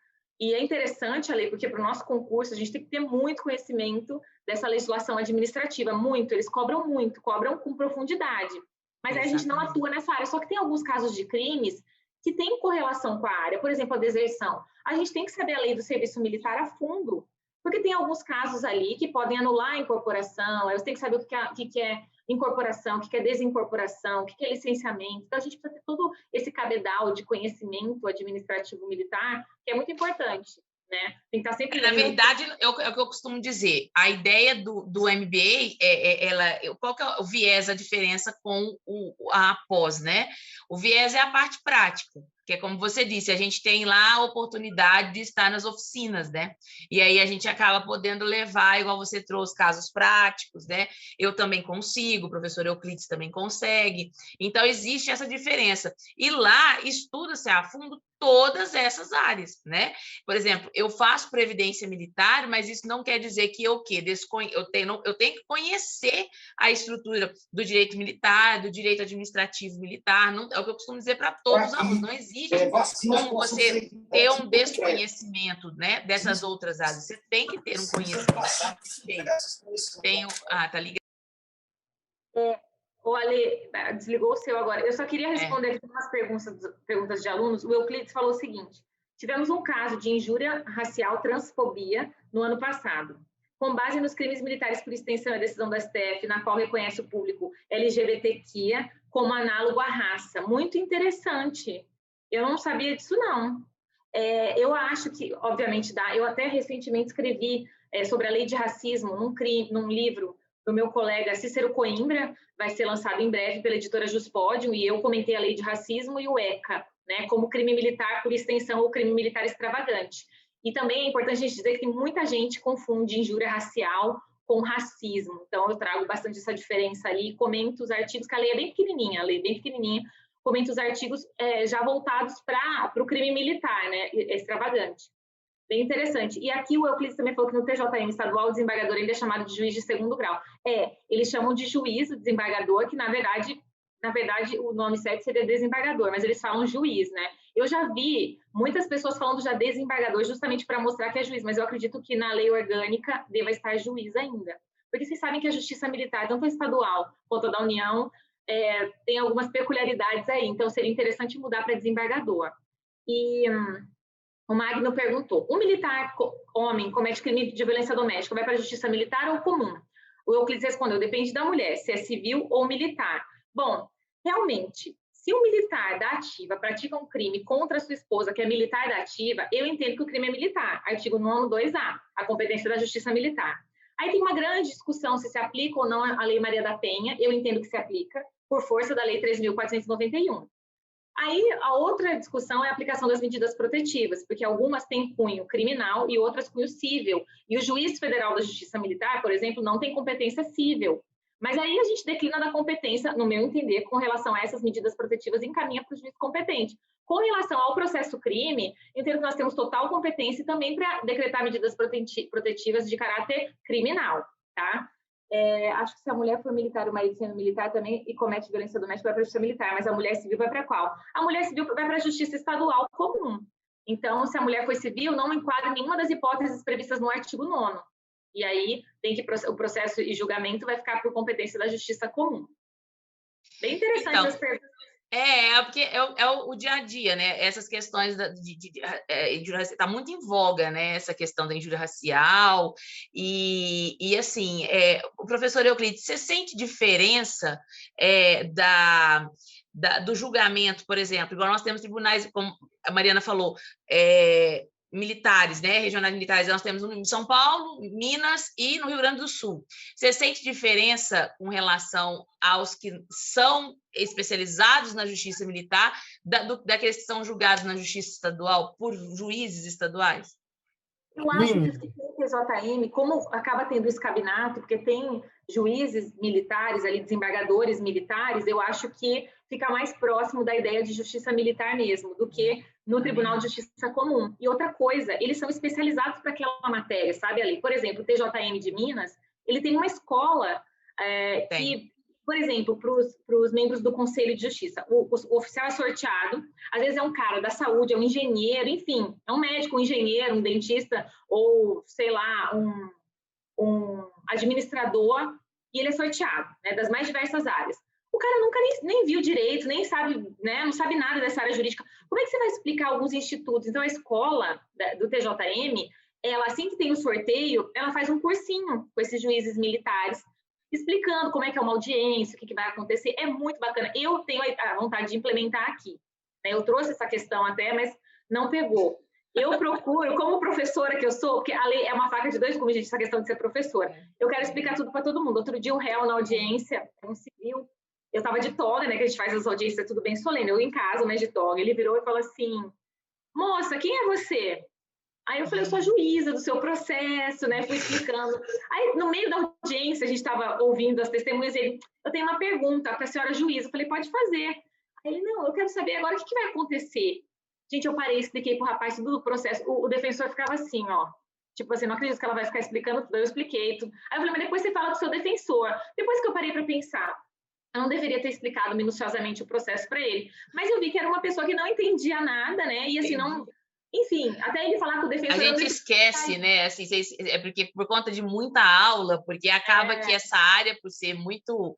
E é interessante, Ale, porque para o nosso concurso a gente tem que ter muito conhecimento dessa legislação administrativa, muito. Eles cobram muito, cobram com profundidade. Mas a gente não atua nessa área. Só que tem alguns casos de crimes que têm correlação com a área. Por exemplo, a deserção. A gente tem que saber a lei do serviço militar a fundo, porque tem alguns casos ali que podem anular a incorporação. Aí você tem que saber o que é incorporação, o que é desincorporação, o que é licenciamento. Então, a gente precisa ter todo esse cabedal de conhecimento administrativo militar, que é muito importante, né? Tem que estar sempre... Na verdade, é o que eu costumo dizer. A ideia do MBA, qual que é o viés, a diferença com a pós, né? O viés é a parte prática. que é como você disse, a gente tem lá a oportunidade de estar nas oficinas, né? E aí a gente acaba podendo levar, igual você trouxe, casos práticos, né? Eu também consigo, o professor Euclides também consegue. Então, existe essa diferença. E lá estuda-se a fundo todas essas áreas, né? Por exemplo, eu faço previdência militar, mas isso não quer dizer que eu tenho que conhecer a estrutura do direito militar, do direito administrativo militar, não, é o que eu costumo dizer para todos os alunos, não existe como você ter um desconhecimento, né, dessas outras áreas, você tem que ter um conhecimento. Tá ligado? O Ale, desligou o seu agora. Eu só queria responder aqui umas perguntas de alunos. O Euclides falou o seguinte: tivemos um caso de injúria racial, transfobia, no ano passado. Com base nos crimes militares por extensão e decisão da STF, na qual reconhece o público LGBTQIA como análogo à raça. Muito interessante. Eu não sabia disso, não. Eu acho que, obviamente, dá. Eu até recentemente escrevi sobre a lei de racismo num livro do meu colega Cícero Coimbra, vai ser lançado em breve pela editora Juspódio, e eu comentei a lei de racismo e o ECA, né, como crime militar por extensão ou crime militar extravagante. E também é importante a gente dizer que tem muita gente que confunde injúria racial com racismo. Então, eu trago bastante essa diferença ali, comento os artigos, que a lei é bem pequenininha, comento os artigos já voltados para o crime militar, né, extravagante. Bem interessante. E aqui o Euclides também falou que no TJM estadual o desembargador ainda é chamado de juiz de segundo grau. Eles chamam de juiz o desembargador, que na verdade o nome certo seria desembargador, mas eles falam juiz, né? Eu já vi muitas pessoas falando já desembargador justamente para mostrar que é juiz, mas eu acredito que na lei orgânica deva estar juiz ainda. Porque vocês sabem que a justiça militar, tanto a estadual quanto a da União, tem algumas peculiaridades aí, então seria interessante mudar para desembargador. E o Magno perguntou: um militar homem comete crime de violência doméstica, vai para a justiça militar ou comum? O Euclides respondeu: depende da mulher, se é civil ou militar. Bom, realmente, se um militar da ativa pratica um crime contra sua esposa, que é militar da ativa, eu entendo que o crime é militar. Artigo 9º, 2A, a competência da justiça militar. Aí tem uma grande discussão se aplica ou não a Lei Maria da Penha. Eu entendo que se aplica, por força da Lei 3.491. Aí, a outra discussão é a aplicação das medidas protetivas, porque algumas têm cunho criminal e outras cunho cível. E o juiz federal da Justiça Militar, por exemplo, não tem competência cível. Mas aí a gente declina da competência, no meu entender, com relação a essas medidas protetivas, e encaminha para o juiz competente. Com relação ao processo crime, entendo que nós temos total competência também para decretar medidas protetivas de caráter criminal, tá? Acho que se a mulher for militar, o marido sendo militar também, e comete violência doméstica, vai para a justiça militar, mas a mulher civil vai para qual? A mulher civil vai para a justiça estadual comum. Então, se a mulher for civil, não enquadra nenhuma das hipóteses previstas no artigo 9º. E aí, o processo e julgamento vai ficar por competência da justiça comum. Bem interessante as perguntas. Porque é o dia a dia, né? Essas questões está muito em voga, né? Essa questão da injúria racial e assim, o professor Euclides, você sente diferença do julgamento, por exemplo, igual nós temos tribunais, como a Mariana falou, militares, né? Regionais militares, nós temos em São Paulo, Minas e no Rio Grande do Sul. Você sente diferença com relação aos que são especializados na justiça militar, daqueles que são julgados na justiça estadual por juízes estaduais? Eu acho que os que têm TJM, como acaba tendo escabinato, porque tem juízes militares, ali, desembargadores militares, eu acho que fica mais próximo da ideia de justiça militar mesmo, do que no Tribunal de Justiça Comum. E outra coisa, eles são especializados para aquela matéria, sabe, Ali? Por exemplo, o TJM de Minas, ele tem uma escola que, por exemplo, para os membros do Conselho de Justiça, o oficial é sorteado, às vezes é um cara da saúde, é um engenheiro, enfim, é um médico, um engenheiro, um dentista, ou, sei lá, um administrador, e ele é sorteado, né, das mais diversas áreas. O cara nunca nem viu direito, nem sabe, né, não sabe nada dessa área jurídica. Como é que você vai explicar alguns institutos? Então, a escola do TJM, ela, assim que tem o sorteio, ela faz um cursinho com esses juízes militares, explicando como é que é uma audiência, o que vai acontecer. É muito bacana. Eu tenho a vontade de implementar aqui. Eu trouxe essa questão até, mas não pegou. Eu procuro, como professora que eu sou, porque a lei é uma faca de dois gumes, gente, essa questão de ser professora. Eu quero explicar tudo para todo mundo. Outro dia, o réu na audiência, um civil, eu estava de toga, né, que a gente faz as audiências, tudo bem solene, eu em casa, mas de toga. Ele virou e falou assim, moça, quem é você? Aí eu falei, eu sou a juíza do seu processo, né, fui explicando. Aí, no meio da audiência, a gente estava ouvindo as testemunhas, e ele, eu tenho uma pergunta para a senhora juíza. Eu falei, pode fazer. Aí ele, não, eu quero saber agora o que vai acontecer. Gente, eu parei, expliquei pro rapaz tudo do processo. O defensor ficava assim, ó, tipo assim, não acredito que ela vai ficar explicando tudo. Eu expliquei tudo. Aí eu falei, mas depois você fala do seu defensor. Depois que eu parei para pensar, eu não deveria ter explicado minuciosamente o processo para ele. Mas eu vi que era uma pessoa que não entendia nada, né? E assim, não... Enfim, até ele falar com o defensor... A gente esquece, né? Assim, é porque por conta de muita aula, porque acaba que essa área, por ser muito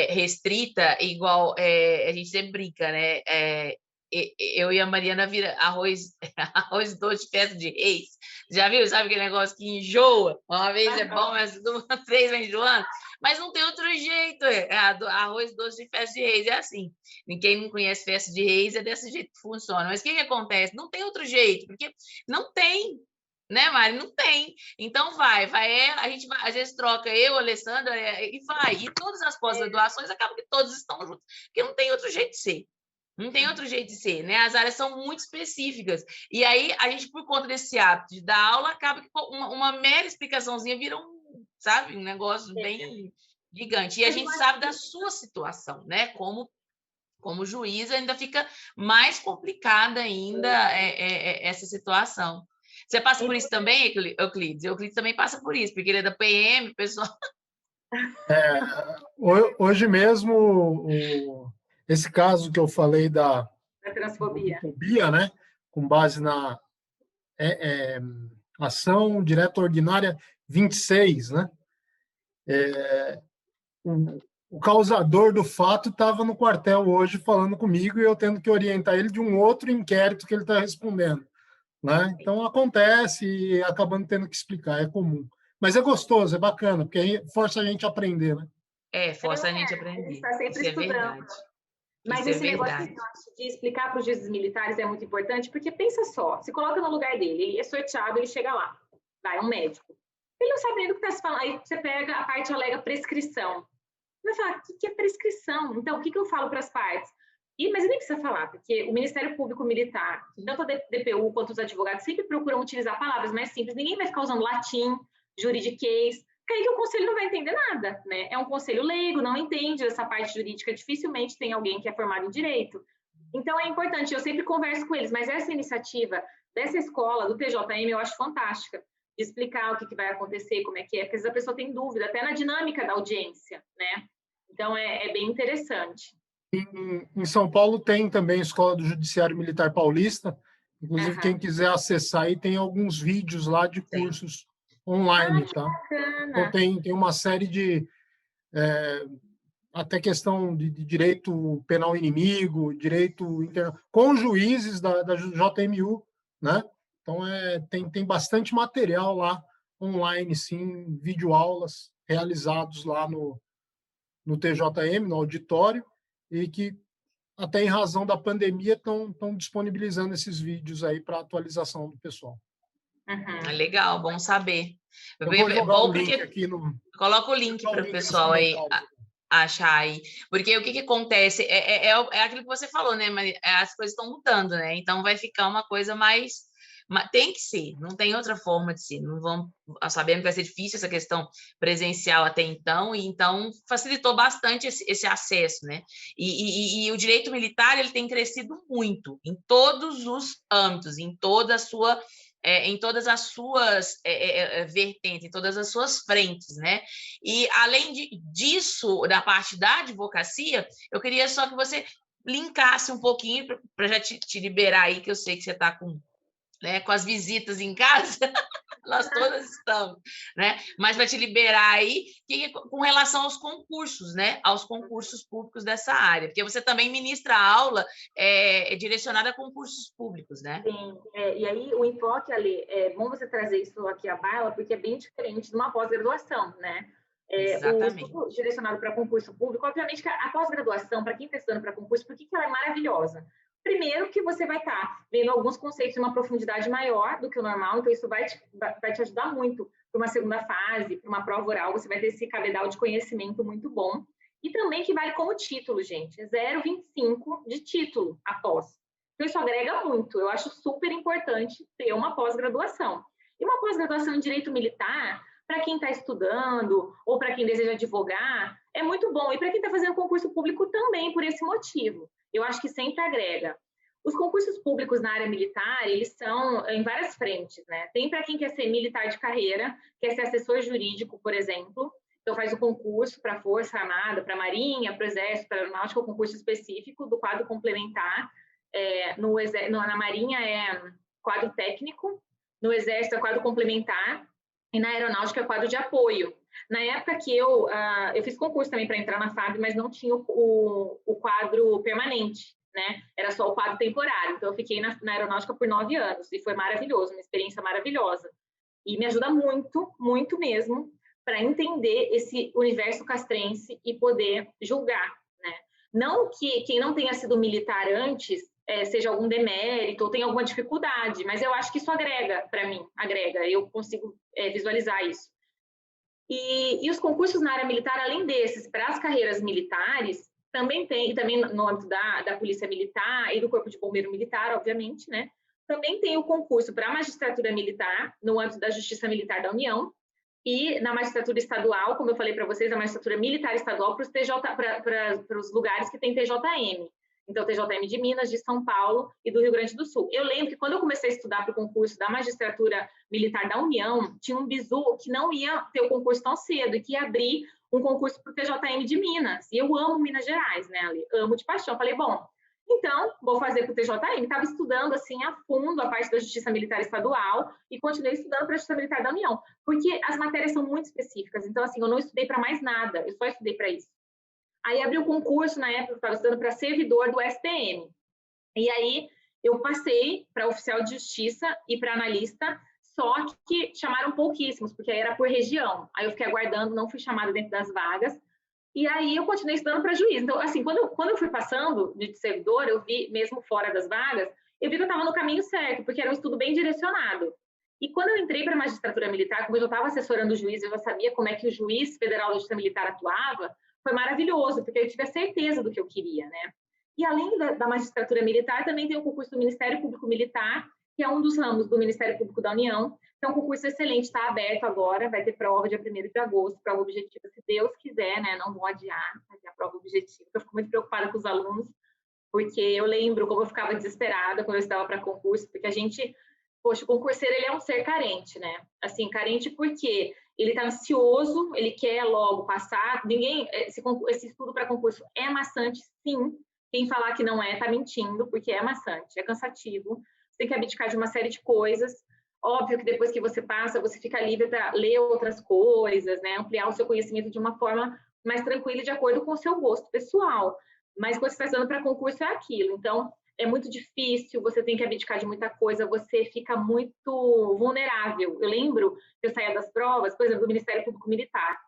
restrita, igual a gente sempre brinca, né? Eu e a Mariana vira arroz doce de festa de reis. Já viu? Sabe aquele negócio que enjoa? Uma vez é bom, mas três vai enjoando. Mas não tem outro jeito. Arroz doce de festa de reis é assim. Quem não conhece festa de reis é desse jeito que funciona. Mas o que acontece? Não tem outro jeito, porque não tem. Né, Mari? Não tem. Então, a gente às vezes troca eu, Alessandra, e vai. E todas as pós-graduações acabam que todos estão juntos, porque não tem outro jeito de ser. Não tem outro jeito de ser, né? As áreas são muito específicas. E aí, a gente, por conta desse hábito de dar aula, acaba que uma mera explicaçãozinha vira sabe, um negócio bem gigante. E a gente sabe da sua situação, né? Como juiz, ainda fica mais complicada ainda essa situação. Você passa por isso também, Euclides? Euclides também passa por isso, porque ele é da PM, pessoal... Hoje mesmo, esse caso que eu falei da transfobia, né, com base na ação direta ordinária 26, né, o causador do fato estava no quartel hoje falando comigo e eu tendo que orientar ele de um outro inquérito que ele está respondendo, né? Então acontece e acabando tendo que explicar, é comum. Mas é gostoso, é bacana, porque aí força a gente a aprender, né? Força a gente a aprender. A gente está sempre estudando. Mas esse negócio de explicar para os juízes militares é muito importante, porque pensa só, se coloca no lugar dele, ele é sorteado, ele chega lá, vai, é um médico. Ele não sabe nem do que está se falando, aí você pega a parte alega prescrição. Vai falar, o que é prescrição? Então, o que eu falo para as partes? Mas nem precisa falar, porque o Ministério Público Militar, tanto a DPU quanto os advogados, sempre procuram utilizar palavras mais simples. Ninguém vai ficar usando latim, juridiquês, porque aí que o conselho não vai entender nada, né? É um conselho leigo, não entende essa parte jurídica, dificilmente tem alguém que é formado em direito. Então, é importante, eu sempre converso com eles, mas essa iniciativa dessa escola, do TJM, eu acho fantástica, de explicar o que vai acontecer, como é que é, porque às vezes a pessoa tem dúvida, até na dinâmica da audiência, né? Então, é bem interessante. Em São Paulo tem também a Escola do Judiciário Militar Paulista, inclusive quem quiser acessar aí tem alguns vídeos lá de cursos online, tá? Então tem uma série de até questão de direito penal inimigo, direito com juízes da JMU, né? Então tem bastante material lá online, sim, videoaulas realizados lá no TJM, no auditório, e que até em razão da pandemia estão disponibilizando esses vídeos aí para atualização do pessoal. Legal, bom saber. Eu vou jogar o link aqui no... Coloca o link para o pessoal aí achar aí. Porque o que acontece? É aquilo que você falou, né, Maria? As coisas estão mudando, né? Então vai ficar uma coisa mais... Tem que ser, não tem outra forma de ser. Não vamos sabendo que vai ser difícil essa questão presencial até então, e então facilitou bastante esse acesso, né? E o direito militar ele tem crescido muito em todos os âmbitos, em todas as suas vertentes, em todas as suas frentes, né? E além disso, da parte da advocacia, eu queria só que você linkasse um pouquinho para já te liberar aí, que eu sei que você está com as visitas em casa, nós todas estamos, né? Mas para te liberar aí, com relação aos concursos, né? Aos concursos públicos dessa área, porque você também ministra aula direcionada a concursos públicos, né? Sim, e aí o enfoque, Ali, é bom você trazer isso aqui à baila, porque é bem diferente de uma pós-graduação, né? O estudo direcionado para concurso público, obviamente que a pós-graduação, para quem está estudando para concurso, por que ela é maravilhosa? Primeiro que você vai estar vendo alguns conceitos em uma profundidade maior do que o normal, então isso vai te ajudar muito para uma segunda fase, para uma prova oral, você vai ter esse cabedal de conhecimento muito bom. E também que vale como título, gente, é 0,25 de título após. Então, isso agrega muito. Eu acho super importante ter uma pós-graduação. E uma pós-graduação em Direito Militar, para quem está estudando ou para quem deseja advogar, é muito bom. E para quem está fazendo concurso público também, por esse motivo. Eu acho que sempre agrega. Os concursos públicos na área militar, eles são em várias frentes, né? Tem para quem quer ser militar de carreira, quer ser assessor jurídico, por exemplo. Então, faz o concurso para a Força Armada, para a Marinha, para o Exército, para a Aeronáutica, o concurso específico do quadro complementar. Na Marinha é quadro técnico, no Exército é quadro complementar e na Aeronáutica é quadro de apoio. Na época que eu fiz concurso também para entrar na FAB, mas não tinha o quadro permanente, né? Era só o quadro temporário. Então, eu fiquei na Aeronáutica por 9 anos e foi maravilhoso, uma experiência maravilhosa. E me ajuda muito, muito mesmo, para entender esse universo castrense e poder julgar, né? Não que quem não tenha sido militar antes seja algum demérito ou tenha alguma dificuldade, mas eu acho que isso agrega para mim, eu consigo visualizar isso. E os concursos na área militar, além desses, para as carreiras militares, também tem, e também no âmbito da Polícia Militar e do Corpo de Bombeiro Militar, obviamente, né? Também tem o concurso para a magistratura militar, no âmbito da Justiça Militar da União, e na magistratura estadual, como eu falei para vocês, a magistratura militar estadual para os lugares que tem TJM. Então, TJM de Minas, de São Paulo e do Rio Grande do Sul. Eu lembro que quando eu comecei a estudar para o concurso da magistratura militar da União, tinha um bizu que não ia ter o concurso tão cedo e que ia abrir um concurso para o TJM de Minas. E eu amo Minas Gerais, né, Ali? Amo de paixão. Falei, bom, então, vou fazer para o TJM. Estava estudando, assim, a fundo a parte da Justiça Militar Estadual e continuei estudando para a Justiça Militar da União, porque as matérias são muito específicas. Então, assim, eu não estudei para mais nada, eu só estudei para isso. Aí, abri o concurso, na época, eu estava estudando para servidor do STM. E aí, eu passei para oficial de justiça e para analista, só que chamaram pouquíssimos, porque aí era por região. Aí, eu fiquei aguardando, não fui chamada dentro das vagas. E aí eu continuei estudando para juiz. Então, assim, quando eu fui passando de servidor, eu vi, mesmo fora das vagas, eu vi que eu estava no caminho certo, porque era um estudo bem direcionado. E quando eu entrei para a magistratura militar, como eu já estava assessorando o juiz, eu já sabia como é que o juiz federal da Justiça Militar atuava, foi maravilhoso, porque eu tive a certeza do que eu queria, né? E além da magistratura militar, também tem o concurso do Ministério Público Militar, que é um dos ramos do Ministério Público da União. Então, um concurso excelente, está aberto agora, vai ter prova dia 1º de agosto, prova objetiva, se Deus quiser, né? Não vou adiar a prova objetiva, eu fico muito preocupada com os alunos, porque eu lembro como eu ficava desesperada quando eu estava para concurso, porque a gente, poxa, o concurseiro, ele é um ser carente, né? Assim, carente porque ele está ansioso, ele quer logo passar, esse estudo para concurso é maçante, sim, quem falar que não é, está mentindo, porque é maçante, é cansativo, você tem que abdicar de uma série de coisas. Óbvio que depois que você passa, você fica livre para ler outras coisas, né? Ampliar o seu conhecimento de uma forma mais tranquila e de acordo com o seu gosto pessoal. Mas quando você está estudando para concurso, é aquilo. Então, é muito difícil, você tem que abdicar de muita coisa, você fica muito vulnerável. Eu lembro que eu saía das provas, por exemplo, do Ministério Público Militar.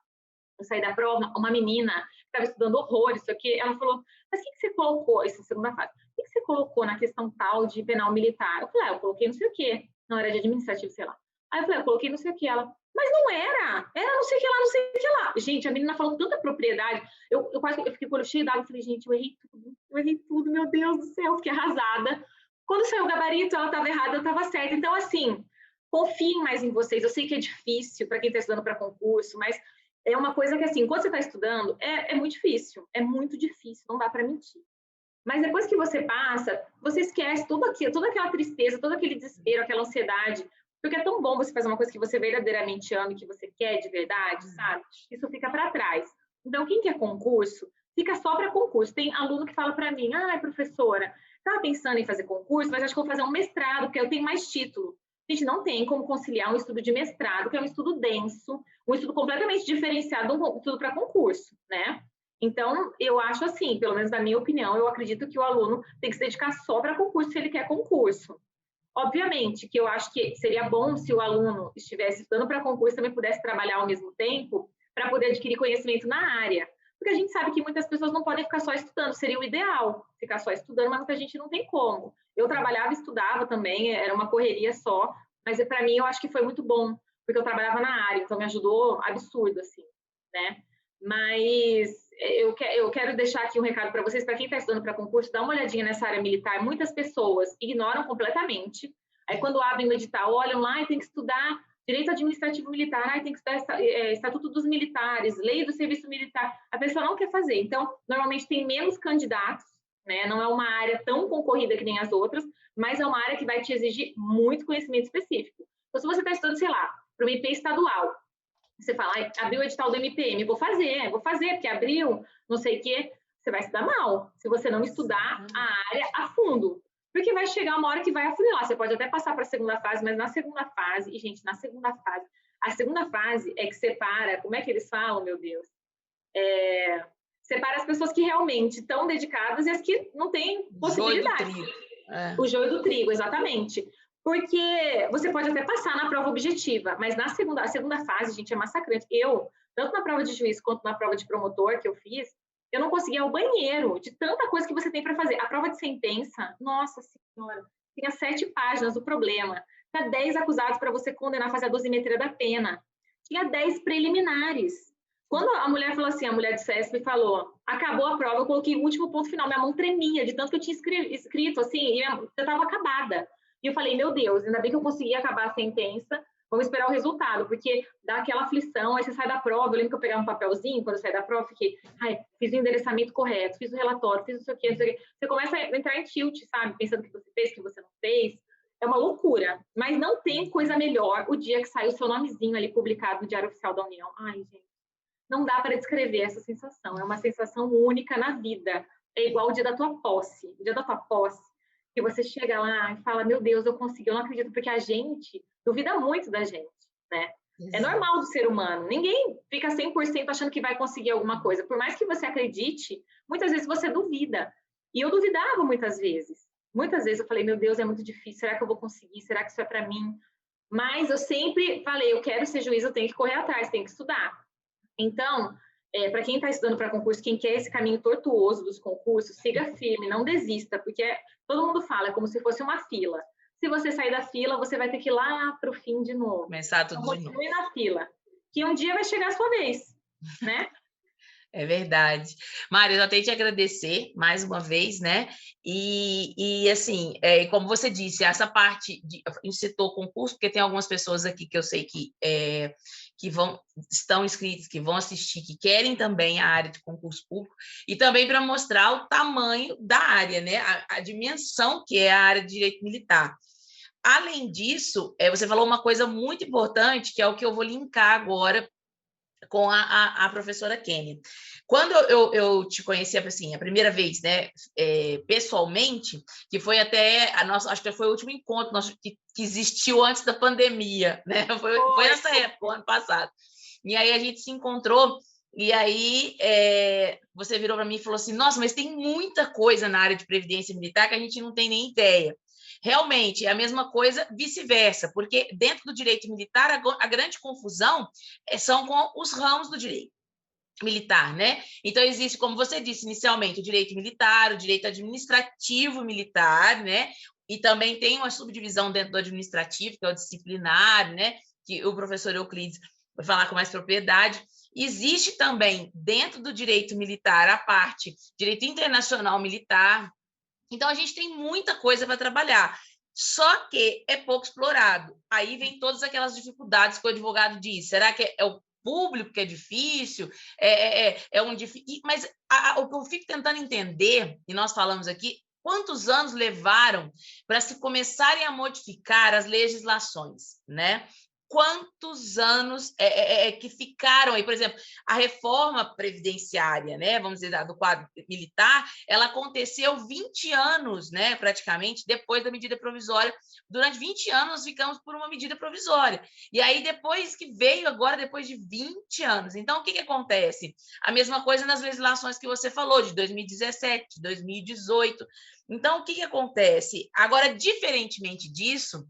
Eu saí da prova, uma menina que estava estudando horror, isso aqui, ela falou, mas o que você colocou, essa segunda fase, o que você colocou na questão tal de penal militar? Eu falei, eu coloquei não sei o quê. Não, era de administrativo, sei lá. Aí eu falei, eu coloquei não sei o que. Ela, mas não era não sei o que lá, não sei o que lá. Gente, a menina falou tanta propriedade, eu fiquei com o olho cheio d'água, eu falei, gente, eu errei tudo, meu Deus do céu, fiquei arrasada. Quando saiu o gabarito, ela estava errada, eu estava certa. Então, assim, confiem mais em vocês. Eu sei que é difícil para quem está estudando para concurso, mas é uma coisa que, assim, quando você está estudando, é muito difícil, não dá para mentir. Mas depois que você passa, você esquece tudo aquilo, toda aquela tristeza, todo aquele desespero, aquela ansiedade, porque é tão bom você fazer uma coisa que você verdadeiramente ama e que você quer de verdade, sabe? Isso fica para trás. Então, quem quer concurso, fica só para concurso. Tem aluno que fala para mim, professora, estava pensando em fazer concurso, mas acho que vou fazer um mestrado, porque eu tenho mais título. Gente, não tem como conciliar um estudo de mestrado, que é um estudo denso, um estudo completamente diferenciado de um estudo para concurso, né? Então, eu acho assim, pelo menos na minha opinião, eu acredito que o aluno tem que se dedicar só para concurso se ele quer concurso. Obviamente que eu acho que seria bom se o aluno estivesse estudando para concurso e também pudesse trabalhar ao mesmo tempo para poder adquirir conhecimento na área. Porque a gente sabe que muitas pessoas não podem ficar só estudando, seria o ideal ficar só estudando, mas muita gente não tem como. Eu trabalhava e estudava também, era uma correria só, mas para mim eu acho que foi muito bom, porque eu trabalhava na área, então me ajudou absurdo, assim, né? Mas eu quero deixar aqui um recado para vocês, para quem está estudando para concurso, dá uma olhadinha nessa área militar. Muitas pessoas ignoram completamente. Aí, quando abrem o edital, olham lá e tem que estudar direito administrativo militar, tem que estudar Estatuto dos Militares, Lei do Serviço Militar. A pessoa não quer fazer. Então, normalmente tem menos candidatos, né? Não é uma área tão concorrida que nem as outras, mas é uma área que vai te exigir muito conhecimento específico. Então, se você está estudando, sei lá, para o MP estadual, você fala, abriu o edital do MPM, vou fazer, porque abriu, não sei o quê, você vai estudar mal, se você não estudar a área a fundo. Porque vai chegar uma hora que vai afunilar. Você pode até passar para a segunda fase, mas na segunda fase, e, gente, a segunda fase é que separa, como é que eles falam, meu Deus? Separa as pessoas que realmente estão dedicadas e as que não têm possibilidade. O joio do trigo, exatamente. Porque você pode até passar na prova objetiva, mas a segunda fase, gente, é massacrante. Eu, tanto na prova de juiz quanto na prova de promotor que eu fiz, eu não conseguia ir ao banheiro de tanta coisa que você tem para fazer. A prova de sentença, nossa senhora, tinha 7 páginas do problema. Tinha 10 acusados para você condenar, fazer a dosimetria da pena. Tinha 10 preliminares. Quando a mulher falou assim, a mulher do CESP falou, acabou a prova, eu coloquei o último ponto final, minha mão tremia de tanto que eu tinha escrito, assim, e eu estava acabada. E eu falei, meu Deus, ainda bem que eu consegui acabar a sentença, vamos esperar o resultado, porque dá aquela aflição, aí você sai da prova, eu lembro que eu pegava um papelzinho, quando eu saí da prova, fiquei, fiz o endereçamento correto, fiz o relatório, fiz não sei o quê. Você começa a entrar em tilt, sabe, pensando que você fez, que você não fez, é uma loucura, mas não tem coisa melhor o dia que sai o seu nomezinho ali publicado no Diário Oficial da União. Ai, gente, não dá para descrever essa sensação, é uma sensação única na vida, é igual o dia da tua posse, que você chega lá e fala, meu Deus, eu consegui, eu não acredito, porque a gente duvida muito da gente, né? Exato. É normal do ser humano, ninguém fica 100% achando que vai conseguir alguma coisa, por mais que você acredite, muitas vezes você duvida, e eu duvidava muitas vezes eu falei, meu Deus, é muito difícil, será que eu vou conseguir, será que isso é para mim? Mas eu sempre falei, eu quero ser juiz, eu tenho que correr atrás, tenho que estudar. Então, para quem está estudando para concurso, quem quer esse caminho tortuoso dos concursos, siga firme, não desista, porque todo mundo fala, é como se fosse uma fila. Se você sair da fila, você vai ter que ir lá para o fim de novo. Começar tudo então, de novo. Continue na fila, que um dia vai chegar a sua vez, né? É verdade. Mário, eu tenho que te agradecer mais uma vez, né? E assim, como você disse, essa parte de incitou concurso, porque tem algumas pessoas aqui que eu sei que estão inscritos, que vão assistir, que querem também a área de concurso público, e também para mostrar o tamanho da área, né? A dimensão que é a área de direito militar. Além disso, você falou uma coisa muito importante, que é o que eu vou linkar agora com a professora Kênia. Quando eu te conheci, assim, a primeira vez, né, pessoalmente, que foi até acho que foi o último encontro nosso que existiu antes da pandemia, né? Foi nessa época, ano passado. E aí a gente se encontrou, e aí você virou para mim e falou assim, nossa, mas tem muita coisa na área de previdência militar que a gente não tem nem ideia. Realmente, é a mesma coisa vice-versa, porque dentro do direito militar, a grande confusão são com os ramos do direito militar, né? Então, existe, como você disse inicialmente, o direito militar, o direito administrativo militar, né? E também tem uma subdivisão dentro do administrativo, que é o disciplinar, né? Que o professor Euclides vai falar com mais propriedade. Existe também, dentro do direito militar, a parte direito internacional militar. Então, a gente tem muita coisa para trabalhar, só que é pouco explorado. Aí vem todas aquelas dificuldades que o advogado diz. Será que é o público que é difícil? Mas o que eu fico tentando entender, e nós falamos aqui, quantos anos levaram para se começarem a modificar as legislações, né? Quantos anos que ficaram aí, por exemplo, a reforma previdenciária, né, vamos dizer, do quadro militar, ela aconteceu 20 anos, né, praticamente, depois da medida provisória. Durante 20 anos, nós ficamos por uma medida provisória. E aí, depois que veio agora, depois de 20 anos. Então, o que acontece? A mesma coisa nas legislações que você falou, de 2017, de 2018. Então, o que acontece? Agora, diferentemente disso,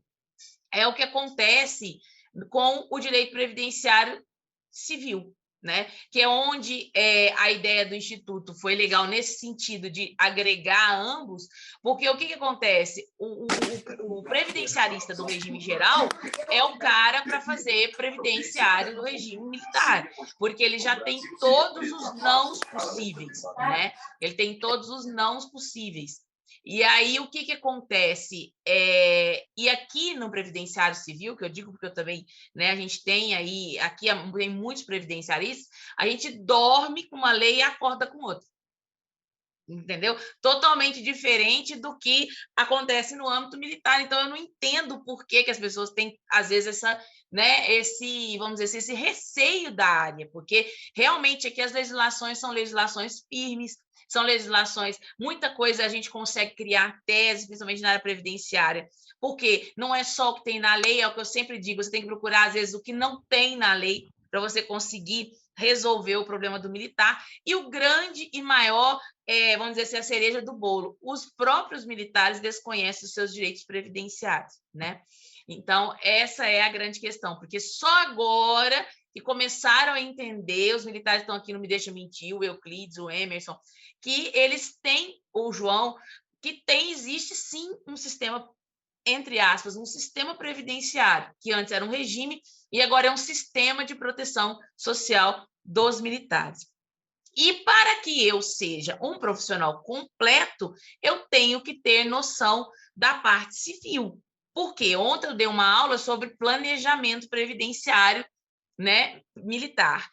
é o que acontece com o direito previdenciário civil, né? Que é onde a ideia do Instituto foi legal nesse sentido de agregar ambos, porque o que acontece? O previdenciarista do regime geral é o cara para fazer previdenciário do regime militar, porque ele já tem todos os nãos possíveis, né? Ele tem todos os nãos possíveis. E aí, o que acontece? E aqui no Previdenciário Civil, que eu digo porque eu também, né, a gente tem aí, aqui tem muitos previdenciaristas, a gente dorme com uma lei e acorda com outra. Entendeu? Totalmente diferente do que acontece no âmbito militar. Então, eu não entendo por que as pessoas têm, às vezes, vamos dizer assim, esse receio da área, porque realmente aqui as legislações são legislações firmes, são legislações, muita coisa a gente consegue criar tese, principalmente na área previdenciária, porque não é só o que tem na lei, é o que eu sempre digo, você tem que procurar, às vezes, o que não tem na lei para você conseguir resolver o problema do militar. E o grande e maior, vamos dizer assim, a cereja do bolo, os próprios militares desconhecem os seus direitos previdenciários, né? Então, essa é a grande questão, porque só agora que começaram a entender, os militares estão aqui, não me deixam mentir, o Euclides, o Emerson, que eles têm, o João, que existe sim um sistema, entre aspas, um sistema previdenciário, que antes era um regime e agora é um sistema de proteção social dos militares. E para que eu seja um profissional completo, eu tenho que ter noção da parte civil. Porque ontem eu dei uma aula sobre planejamento previdenciário, né, militar.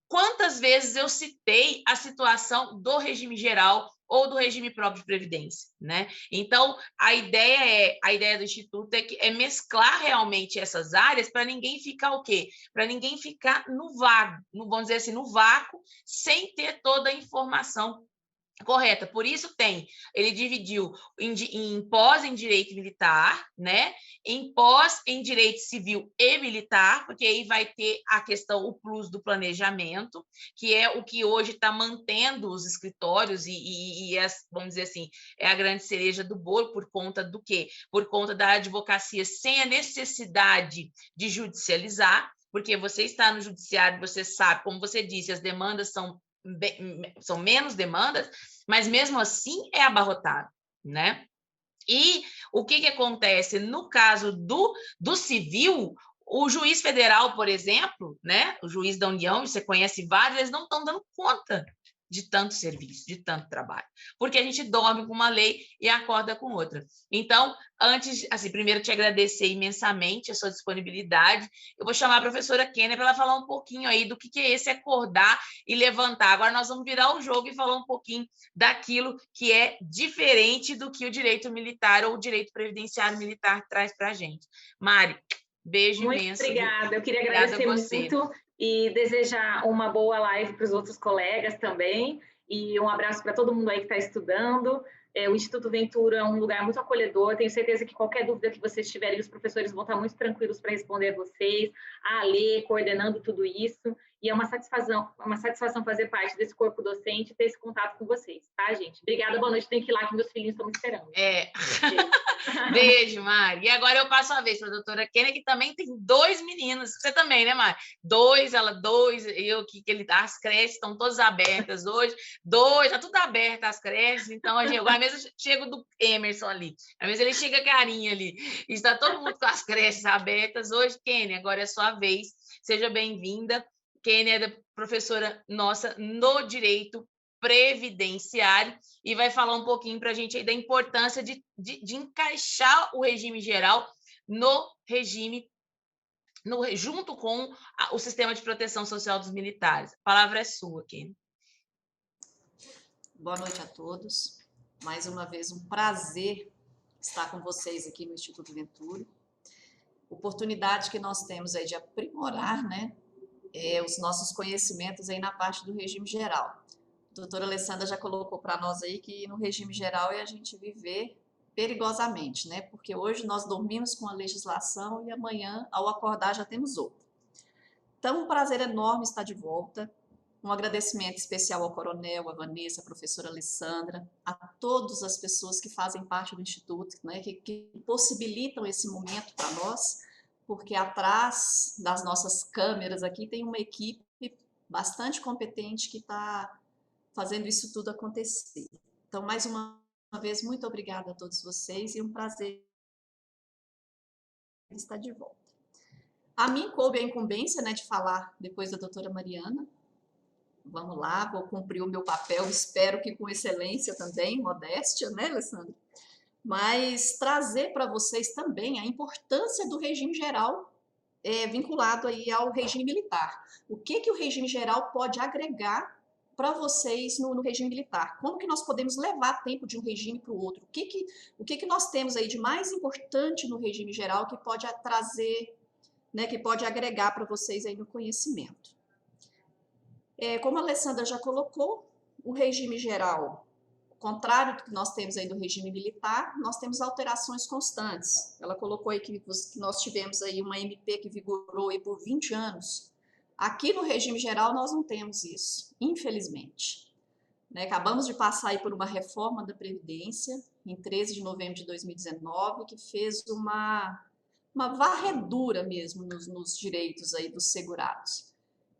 Quantas vezes eu citei a situação do regime geral ou do regime próprio de previdência, né? Então, a ideia do Instituto é mesclar realmente essas áreas para ninguém ficar o quê? Para ninguém ficar no vago, vamos dizer assim, no vácuo, sem ter toda a informação correta. Por isso ele dividiu em pós em direito militar, né? Em pós em direito civil e militar, porque aí vai ter a questão, o plus do planejamento, que é o que hoje está mantendo os escritórios vamos dizer assim, é a grande cereja do bolo, por conta do quê? Por conta da advocacia sem a necessidade de judicializar, porque você está no judiciário, você sabe, como você disse, as demandas são menos demandas, mas mesmo assim é abarrotado, né? E o que acontece no caso do civil, o juiz federal, por exemplo, né? O juiz da União, você conhece vários, eles não estão dando conta de tanto serviço, de tanto trabalho, porque a gente dorme com uma lei e acorda com outra. Então, antes, assim, primeiro te agradecer imensamente a sua disponibilidade. Eu vou chamar a professora Kênia para ela falar um pouquinho aí do que é esse acordar e levantar. Agora nós vamos virar o jogo e falar um pouquinho daquilo que é diferente do que o direito militar ou o direito previdenciário militar traz para a gente. Mari, beijo muito imenso. Obrigada, eu queria agradecer muito e desejar uma boa live para os outros colegas também, e um abraço para todo mundo aí que está estudando. O Instituto Ventura é um lugar muito acolhedor, tenho certeza que qualquer dúvida que vocês tiverem, os professores vão estar muito tranquilos para responder a vocês, a Alê coordenando tudo isso, e é uma satisfação fazer parte desse corpo docente e ter esse contato com vocês, tá, gente? Obrigada, boa noite, tenho que ir lá que meus filhinhos estão me esperando. Beijo, Mari. E agora eu passo a vez para a doutora Kênia, que também tem 2 meninos. Você também, né, Mari? 2, ela 2, eu que as creches estão todas abertas hoje. 2, está tudo aberto as creches. Então, agora mesmo eu chego do Emerson ali. Às vezes ele chega carinha ali. Está todo mundo com as creches abertas hoje. Kênia, agora é sua vez. Seja bem-vinda. Kênia é professora nossa no direito previdenciário e vai falar um pouquinho para a gente aí da importância de encaixar o regime geral no regime, junto com o sistema de proteção social dos militares. A palavra é sua, Kênia. Boa noite a todos. Mais uma vez, um prazer estar com vocês aqui no Instituto Ventura. Oportunidade que nós temos aí de aprimorar, né, os nossos conhecimentos aí na parte do regime geral. A doutora Alessandra já colocou para nós aí que no regime geral é a gente viver perigosamente, né? Porque hoje nós dormimos com a legislação e amanhã, ao acordar, já temos outra. Então, um prazer enorme estar de volta. Um agradecimento especial ao coronel, à Vanessa, à professora Alessandra, a todas as pessoas que fazem parte do Instituto, né? Que possibilitam esse momento para nós, porque atrás das nossas câmeras aqui tem uma equipe bastante competente que está fazendo isso tudo acontecer. Então, mais uma vez, muito obrigada a todos vocês e um prazer estar de volta. A mim coube a incumbência, né, de falar depois da doutora Mariana. Vamos lá, vou cumprir o meu papel, espero que com excelência também, modéstia, né, Alessandra? Mas trazer para vocês também a importância do regime geral vinculado aí ao regime militar. O que o regime geral pode agregar para vocês no regime militar? Como que nós podemos levar tempo de um regime para o outro? O que nós temos aí de mais importante no regime geral que pode trazer, né, que pode agregar para vocês aí no conhecimento? Como a Alessandra já colocou, o regime geral, ao contrário do que nós temos aí do regime militar, nós temos alterações constantes. Ela colocou aí que nós tivemos aí uma MP que vigorou aí por 20 anos. Aqui no regime geral nós não temos isso, infelizmente. Né? Acabamos de passar aí por uma reforma da Previdência, em 13 de novembro de 2019, que fez uma varredura mesmo nos direitos aí dos segurados.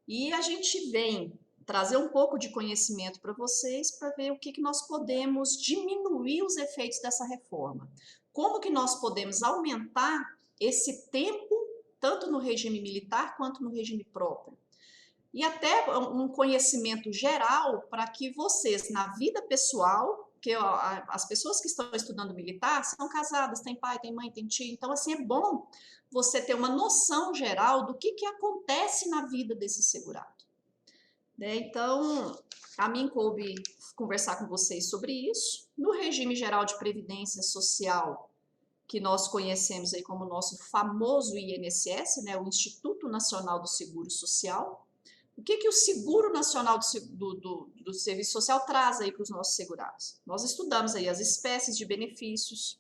E a gente vem trazer um pouco de conhecimento para vocês para ver o que nós podemos diminuir os efeitos dessa reforma. Como que nós podemos aumentar esse tempo, tanto no regime militar quanto no regime próprio. E até um conhecimento geral para que vocês, na vida pessoal, porque as pessoas que estão estudando militar são casadas, tem pai, tem mãe, tem tio, então assim é bom você ter uma noção geral do que acontece na vida desse segurado. Né? Então, a mim coube conversar com vocês sobre isso. No regime geral de previdência social, que nós conhecemos aí como o nosso famoso INSS, né, o Instituto Nacional do Seguro Social, o que o Seguro Nacional do Serviço Social traz aí para os nossos segurados? Nós estudamos aí as espécies de benefícios,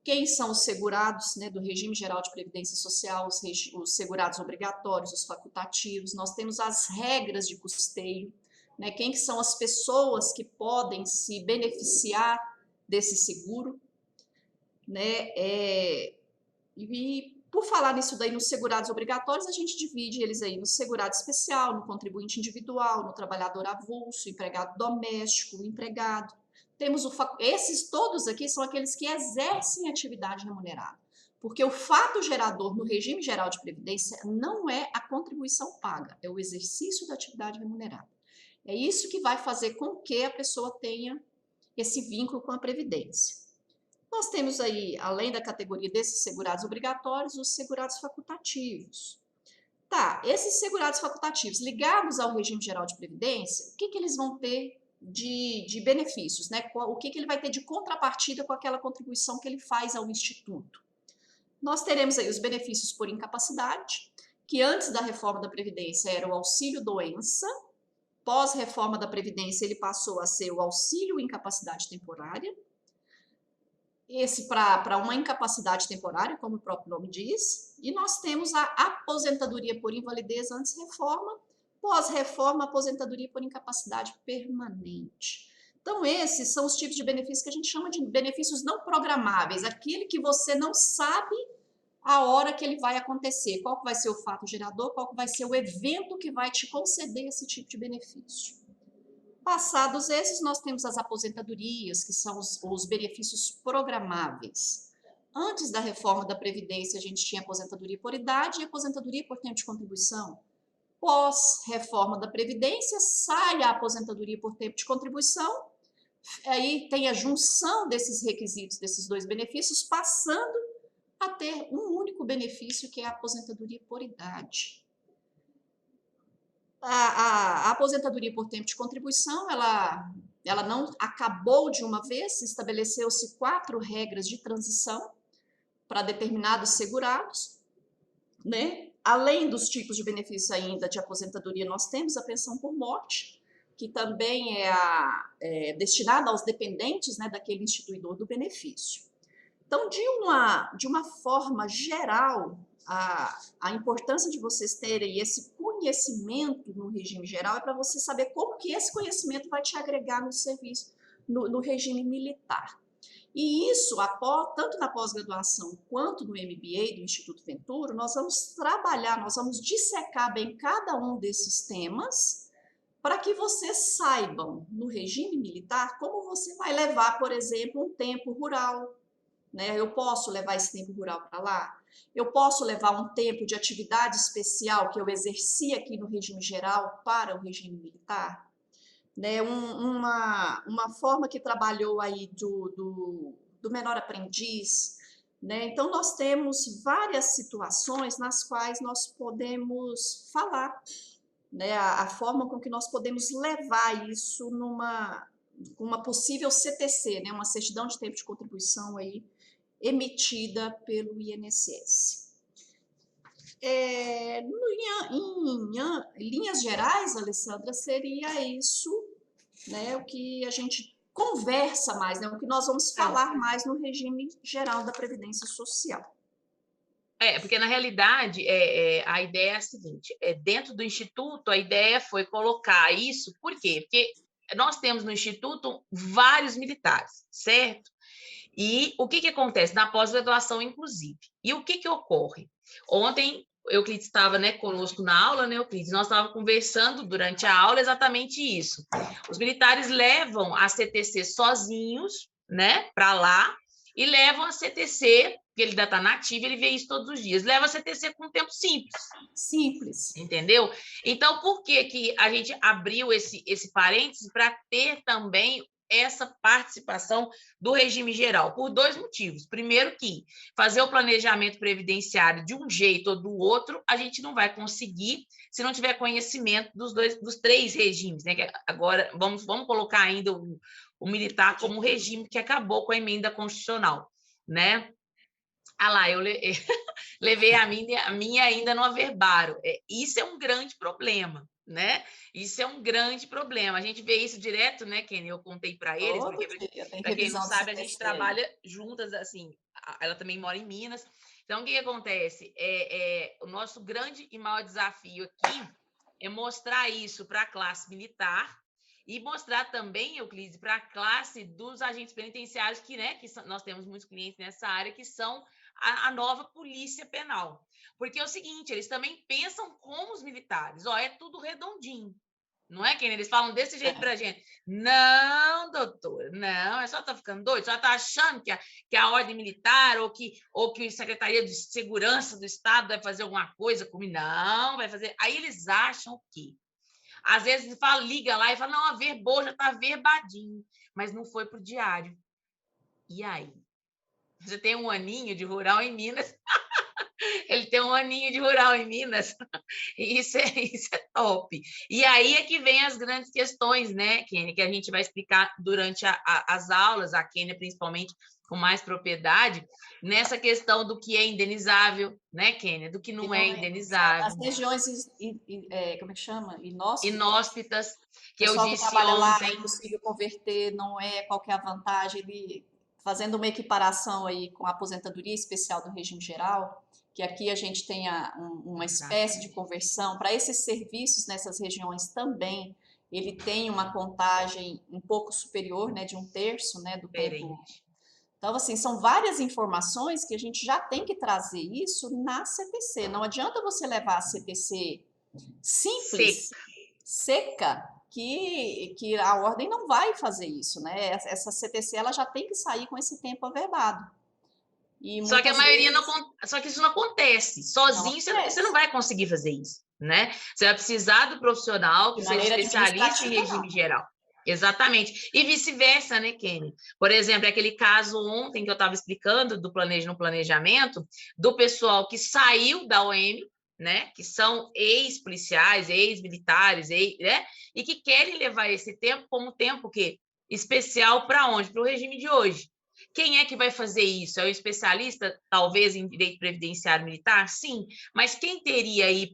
quem são os segurados, né, do regime geral de previdência social, os segurados obrigatórios, os facultativos, nós temos as regras de custeio, né, quem que são as pessoas que podem se beneficiar desse seguro, né, e por falar nisso daí nos segurados obrigatórios, a gente divide eles aí no segurado especial, no contribuinte individual, no trabalhador avulso, empregado doméstico, empregado. Temos esses todos aqui são aqueles que exercem atividade remunerada, porque o fato gerador no regime geral de previdência não é a contribuição paga, é o exercício da atividade remunerada. É isso que vai fazer com que a pessoa tenha esse vínculo com a previdência. Nós temos aí, além da categoria desses segurados obrigatórios, os segurados facultativos. Tá, esses segurados facultativos ligados ao regime geral de previdência, o que eles vão ter de benefícios, né? O que ele vai ter de contrapartida com aquela contribuição que ele faz ao Instituto? Nós teremos aí os benefícios por incapacidade, que antes da reforma da Previdência era o auxílio-doença, pós-reforma da Previdência ele passou a ser o auxílio-incapacidade temporária, esse para uma incapacidade temporária, como o próprio nome diz, e nós temos a aposentadoria por invalidez antes reforma, pós-reforma, aposentadoria por incapacidade permanente. Então, esses são os tipos de benefícios que a gente chama de benefícios não programáveis, aquele que você não sabe a hora que ele vai acontecer, qual que vai ser o fato gerador, qual que vai ser o evento que vai te conceder esse tipo de benefício. Passados esses, nós temos as aposentadorias, que são os benefícios programáveis. Antes da reforma da Previdência, a gente tinha aposentadoria por idade e aposentadoria por tempo de contribuição. Pós-reforma da Previdência, sai a aposentadoria por tempo de contribuição, aí tem a junção desses requisitos, desses dois benefícios, passando a ter um único benefício, que é a aposentadoria por idade. A aposentadoria por tempo de contribuição, ela não acabou de uma vez, estabeleceu-se 4 regras de transição para determinados segurados, né? Além dos tipos de benefício ainda de aposentadoria, nós temos a pensão por morte, que também é destinada aos dependentes, né, daquele instituidor do benefício. Então, de uma forma geral, a importância de vocês terem esse conhecimento no regime geral é para você saber como que esse conhecimento vai te agregar no serviço, no regime militar. E isso, tanto na pós-graduação quanto no MBA do Instituto Venturo, nós vamos trabalhar, nós vamos dissecar bem cada um desses temas para que vocês saibam, no regime militar, como você vai levar, por exemplo, um tempo rural, né? Eu posso levar esse tempo rural para lá? Eu posso levar um tempo de atividade especial que eu exerci aqui no regime geral para o regime militar? Né? Uma forma que trabalhou aí do menor aprendiz, né? Então, nós temos várias situações nas quais nós podemos falar, né? A forma com que nós podemos levar isso uma possível CTC, né? Uma certidão de tempo de contribuição aí, emitida pelo INSS. Em linhas gerais, Alessandra, seria isso, né, o que a gente conversa mais, né, o que nós vamos falar mais no regime geral da Previdência Social. Porque na realidade a ideia é a seguinte: dentro do Instituto, a ideia foi colocar isso, por quê? Porque nós temos no Instituto vários militares, certo? E o que acontece? Na pós-graduação, inclusive. E o que ocorre? Ontem, Euclides estava, né, conosco na aula, né, Euclides? Nós estávamos conversando durante a aula exatamente isso. Os militares levam a CTC sozinhos, né, para lá, e levam a CTC, que ele ainda está nativo, ele vê isso todos os dias, leva a CTC com um tempo simples. Simples. Entendeu? Então, por que a gente abriu esse parêntese para ter também essa participação do regime geral? Por dois motivos. Primeiro que fazer o planejamento previdenciário de um jeito ou do outro, a gente não vai conseguir se não tiver conhecimento dos três regimes, né? Que agora, vamos colocar ainda o militar como regime que acabou com a emenda constitucional, né? Ah lá, eu levei a minha ainda no averbário. Isso é um grande problema, né? Isso é um grande problema. A gente vê isso direto, né, Kenny? Eu contei para eles, porque, para quem não sabe, a gente trabalha juntas, assim, ela também mora em Minas. Então, o que acontece? O nosso grande e maior desafio aqui é mostrar isso para a classe militar e mostrar também, Euclides, para a classe dos agentes penitenciários, que nós temos muitos clientes nessa área, que são a nova polícia penal. Porque é o seguinte, eles também pensam como os militares, é tudo redondinho. Não é, Kenny? Eles falam desse jeito para a gente. Não, doutor, não, é só tá ficando doido, só tá achando que a ordem militar ou que a Secretaria de Segurança do Estado vai fazer alguma coisa comigo. Não, vai fazer. Aí eles acham o quê? Às vezes liga lá e fala, não, a verbou, já está verbadinho, mas não foi para o diário. E aí? Você tem um aninho de rural em Minas, ele tem um aninho de rural em Minas, isso é top. E aí é que vem as grandes questões, né, Kênia, que a gente vai explicar durante as aulas, a Kênia principalmente com mais propriedade, nessa questão do que é indenizável, né, Kênia, do que não é indenizável. As regiões, como é que chama? Inóspitas, que eu disse que trabalha lá, ontem. é possível converter, não é qualquer a vantagem, fazendo uma equiparação aí com a aposentadoria especial do regime geral, que aqui a gente tenha uma espécie de conversão para esses serviços nessas regiões também. Ele tem uma contagem um pouco superior, né, de 1/3, né, do tempo. Então, assim, são várias informações que a gente já tem que trazer isso na CTC. Não adianta você levar a CTC simples, seca, que a ordem não vai fazer isso, né? Essa CTC ela já tem que sair com esse tempo averbado. Só que a maioria só que isso não acontece. Sozinho você não vai conseguir fazer isso, né? Você vai precisar do profissional que seja especialista em regime geral. Exatamente. E vice-versa, né, Kenny? Por exemplo, aquele caso ontem que eu estava explicando no planejamento, do pessoal que saiu da OM, né? Que são ex-policiais, ex-militares, né? E que querem levar esse tempo como tempo que especial para onde? Para o regime de hoje. Quem é que vai fazer isso? É o especialista, talvez, em direito previdenciário militar? Sim, mas quem teria aí,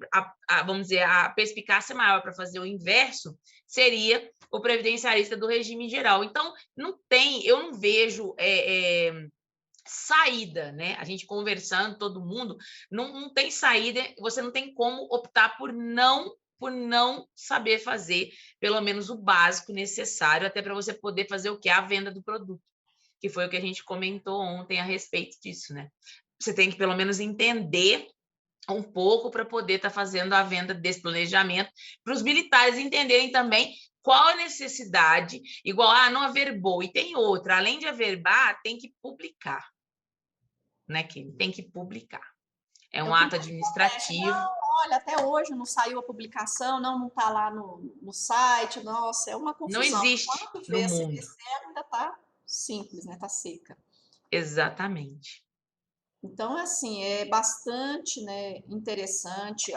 vamos dizer, a perspicácia maior para fazer o inverso seria o previdenciarista do regime geral. Então, eu não vejo saída, né? A gente conversando, todo mundo, não tem saída, você não tem como optar por não saber fazer, pelo menos o básico necessário, até para você poder fazer o quê? A venda do produto, que foi o que a gente comentou ontem a respeito disso, né? Você tem que, pelo menos, entender um pouco para poder estar fazendo a venda desse planejamento, para os militares entenderem também qual a necessidade, igual, não averbou, e tem outra, além de averbar, tem que publicar, né, Kim? Tem que publicar. É um ato administrativo. Não, olha, até hoje não saiu a publicação, não está lá no site, nossa, é uma confusão. Não existe no mundo. Esse ainda está simples, né? Está seca. Exatamente. Então, assim, é bastante, né, interessante.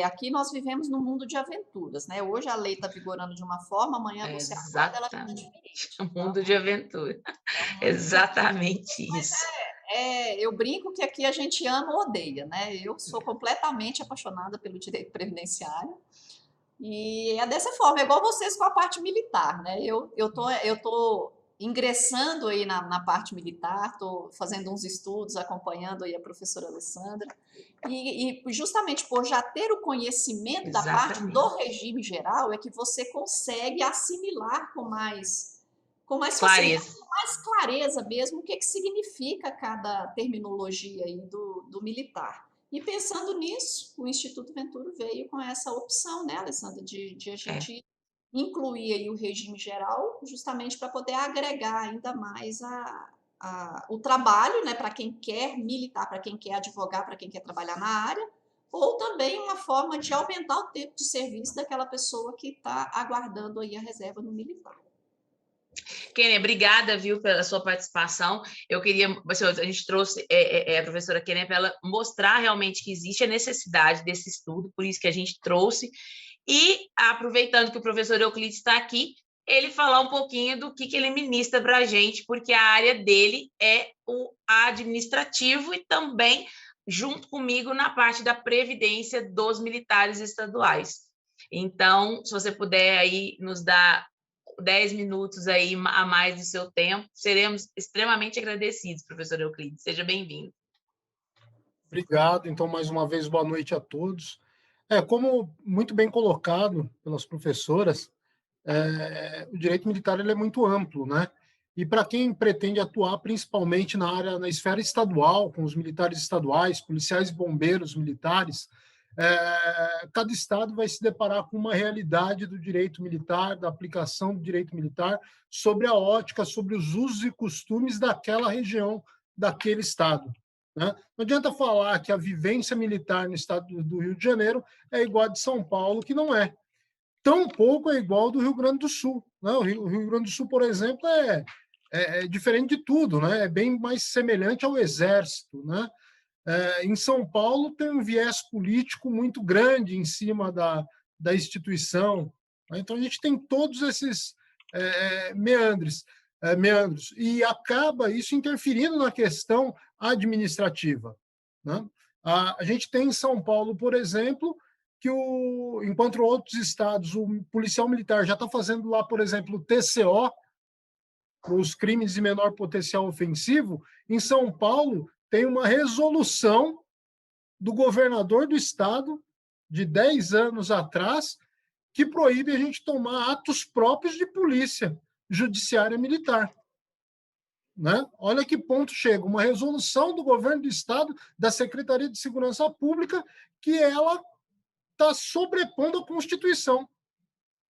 Aqui nós vivemos num mundo de aventuras, né? Hoje a lei está vigorando de uma forma, amanhã você acorda, ela está diferente. Um mundo de aventura. Exatamente isso. Eu brinco que aqui a gente ama ou odeia, né? Eu sou completamente apaixonada pelo direito previdenciário. E é dessa forma, é igual vocês com a parte militar, né? Eu tô ingressando aí na parte militar, estou fazendo uns estudos, acompanhando aí a professora Alessandra, e justamente por já ter o conhecimento da parte do regime geral, é que você consegue assimilar com mais clareza mesmo o que significa cada terminologia aí do militar. E pensando nisso, o Instituto Venturo veio com essa opção, né, Alessandra, de a gente incluir aí o regime geral, justamente para poder agregar ainda mais o trabalho, né, para quem quer militar, para quem quer advogar, para quem quer trabalhar na área, ou também uma forma de aumentar o tempo de serviço daquela pessoa que está aguardando aí a reserva no militar. Kênia, obrigada, viu, pela sua participação. Eu queria, a gente trouxe a professora Kênia para ela mostrar realmente que existe a necessidade desse estudo, por isso que a gente trouxe. E, aproveitando que o professor Euclides está aqui, ele falar um pouquinho do que ele ministra para a gente, porque a área dele é o administrativo e também junto comigo na parte da previdência dos militares estaduais. Então, se você puder aí nos dar 10 minutos aí a mais do seu tempo, seremos extremamente agradecidos, professor Euclides. Seja bem-vindo. Obrigado. Então, mais uma vez, boa noite a todos. Como muito bem colocado pelas professoras, o direito militar ele é muito amplo, né? E para quem pretende atuar principalmente na esfera estadual, com os militares estaduais, policiais e bombeiros militares, cada estado vai se deparar com uma realidade do direito militar, da aplicação do direito militar, sobre a ótica, sobre os usos e costumes daquela região, daquele estado. Né? Não adianta falar que a vivência militar no estado do Rio de Janeiro é igual a de São Paulo, que não é. Tampouco é igual ao do Rio Grande do Sul. Né? O Rio Grande do Sul, por exemplo, é diferente de tudo, né? É bem mais semelhante ao Exército, né? Em São Paulo tem um viés político muito grande em cima da instituição. Né? Então, a gente tem todos esses meandros, e acaba isso interferindo na questão administrativa. Né? A gente tem em São Paulo, por exemplo, que enquanto outros estados, o policial militar já está fazendo lá, por exemplo, o TCO, para os crimes de menor potencial ofensivo, em São Paulo tem uma resolução do governador do estado, de 10 anos atrás, que proíbe a gente tomar atos próprios de polícia judiciária militar. Né? Olha que ponto chega, uma resolução do governo do estado, da Secretaria de Segurança Pública, que ela está sobrepondo a Constituição,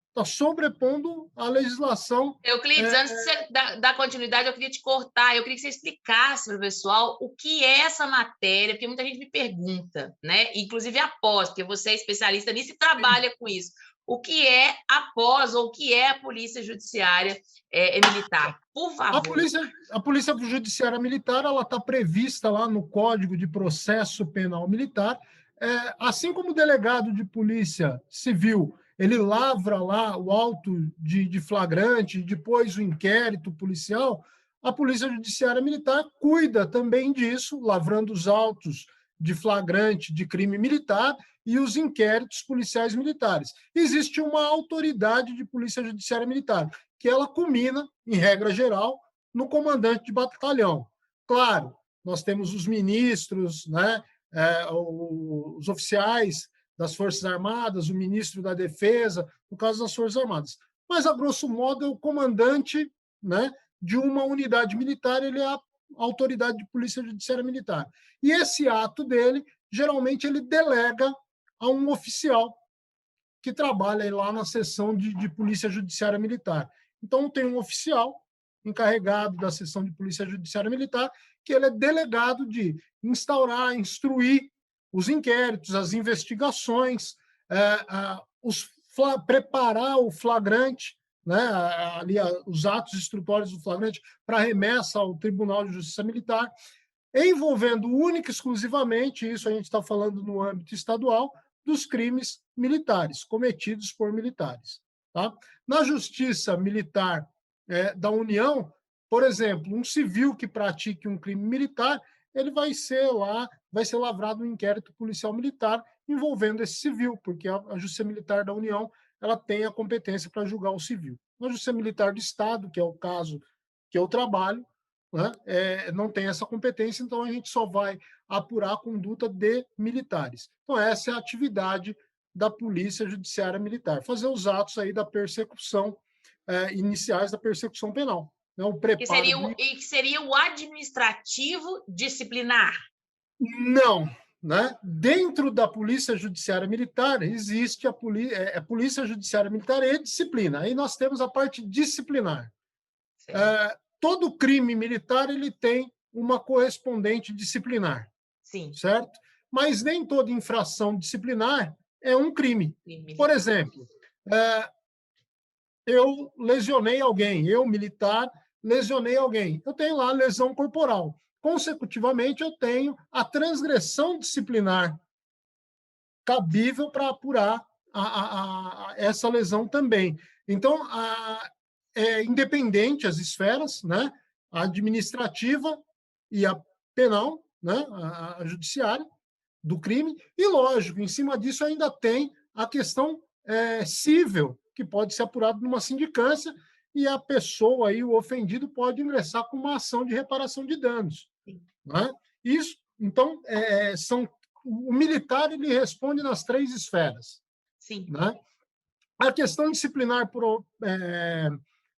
está sobrepondo a legislação. Euclides, antes de você dar continuidade, eu queria te cortar, eu queria que você explicasse para o pessoal o que é essa matéria, porque muita gente me pergunta, né? Inclusive após, porque você é especialista nisso e trabalha com isso. O que é após, ou o que é a Polícia Judiciária Militar? Por favor. A Polícia Judiciária Militar está prevista lá no Código de Processo Penal Militar, assim como o delegado de Polícia Civil, ele lavra lá o auto de flagrante, depois o inquérito policial, a Polícia Judiciária Militar cuida também disso, lavrando os autos de flagrante de crime militar e os inquéritos policiais militares. Existe uma autoridade de Polícia Judiciária Militar, que ela culmina, em regra geral, no comandante de batalhão. Claro, nós temos os ministros, né, os oficiais das Forças Armadas, o ministro da Defesa, no caso das Forças Armadas. Mas, a grosso modo, é o comandante, né, de uma unidade militar, ele é a autoridade de Polícia Judiciária Militar. E esse ato dele geralmente ele delega a um oficial que trabalha lá na seção de Polícia Judiciária Militar. Então, tem um oficial encarregado da seção de Polícia Judiciária Militar, que ele é delegado de instaurar, instruir os inquéritos, as investigações, preparar o flagrante, né, ali, os atos instrutórios do flagrante para remessa ao Tribunal de Justiça Militar, envolvendo única e exclusivamente, isso a gente está falando no âmbito estadual, dos crimes militares, cometidos por militares. Tá? Na Justiça Militar da União, por exemplo, um civil que pratique um crime militar, ele vai ser lavrado um inquérito policial militar envolvendo esse civil, porque a Justiça Militar da União ela tem a competência para julgar o civil. Na Justiça Militar do Estado, que é o caso que eu trabalho, né, não tem essa competência, então a gente só vai apurar a conduta de militares. Então, essa é a atividade da Polícia Judiciária Militar, fazer os atos aí da persecução, iniciais da persecução penal. Né, o preparo que seria o administrativo disciplinar? Não. Né? Dentro da Polícia Judiciária Militar existe a Polícia Judiciária Militar e disciplina. Aí nós temos a parte disciplinar. Todo crime militar ele tem uma correspondente disciplinar. Sim. Certo? Mas nem toda infração disciplinar é um crime. Por exemplo, eu lesionei alguém, eu, militar, lesionei alguém. Eu tenho lá a lesão corporal. Consecutivamente, eu tenho a transgressão disciplinar cabível para apurar essa lesão também. Então, é independente as esferas, né? A administrativa e a penal, né? A judiciária do crime, e, lógico, em cima disso ainda tem a questão cível, que pode ser apurado numa sindicância, e a pessoa, aí, o ofendido, pode ingressar com uma ação de reparação de danos. Né? Isso, então, o militar ele responde nas 3 esferas. Sim. Né? A questão disciplinar,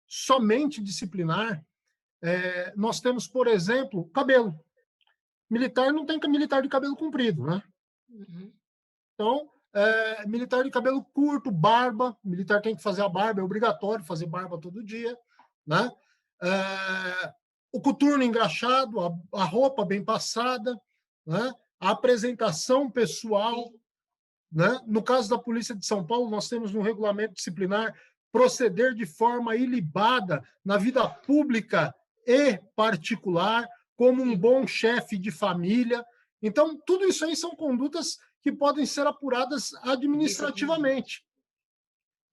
somente disciplinar, nós temos, por exemplo, cabelo. Militar não tem militar de cabelo comprido. Né? Uhum. Então, militar de cabelo curto, barba, militar tem que fazer a barba, é obrigatório fazer barba todo dia. Né? O coturno engraxado, a roupa bem passada, né? A apresentação pessoal. Né? No caso da Polícia de São Paulo, nós temos no regulamento disciplinar proceder de forma ilibada na vida pública e particular, como um bom chefe de família. Então, tudo isso aí são condutas que podem ser apuradas administrativamente.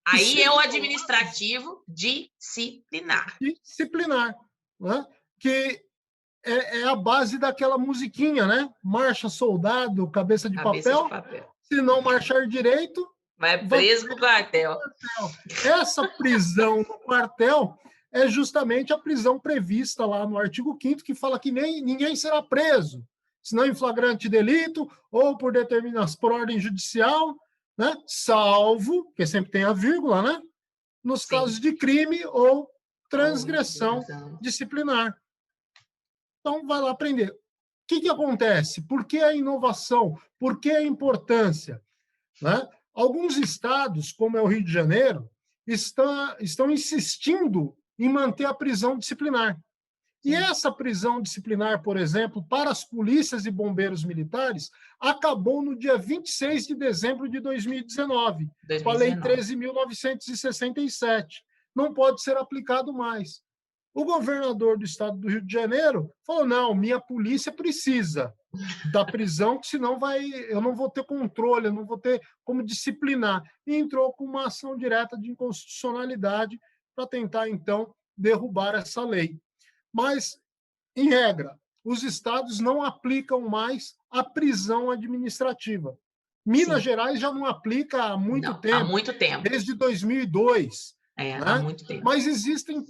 Aí é o administrativo disciplinar. Disciplinar, né? Que é a base daquela musiquinha, né? Marcha, soldado, cabeça de papel. Se não marchar direito... Vai preso para o quartel. Essa prisão no quartel é justamente a prisão prevista lá no artigo 5º, que fala que ninguém será preso, senão em flagrante delito ou por determinação por ordem judicial, né? Salvo, porque sempre tem a vírgula, né? Nos casos de crime ou transgressão disciplinar. Então, vai lá aprender. O que acontece? Por que a inovação? Por que a importância? Né? Alguns estados, como é o Rio de Janeiro, estão insistindo em manter a prisão disciplinar. E essa prisão disciplinar, por exemplo, para as polícias e bombeiros militares, acabou no dia 26 de dezembro de 2019, com a Lei 13.967. Não pode ser aplicado mais. O governador do estado do Rio de Janeiro falou, não, minha polícia precisa da prisão, senão eu não vou ter controle, eu não vou ter como disciplinar. E entrou com uma ação direta de inconstitucionalidade para tentar, então, derrubar essa lei. Mas, em regra, os estados não aplicam mais a prisão administrativa. Minas Gerais já não aplica há muito tempo. Há muito tempo. Desde 2002. Né? Há muito tempo. Mas existem...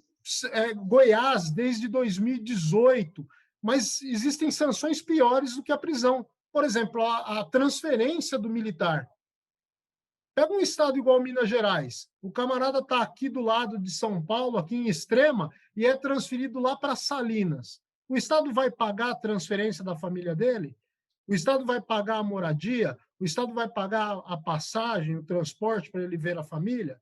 Goiás, desde 2018, mas existem sanções piores do que a prisão. Por exemplo, a transferência do militar. Pega um estado igual Minas Gerais, o camarada está aqui do lado de São Paulo, aqui em Extrema, e é transferido lá para Salinas. O estado vai pagar a transferência da família dele? O Estado vai pagar a moradia? O Estado vai pagar a passagem, o transporte para ele ver a família?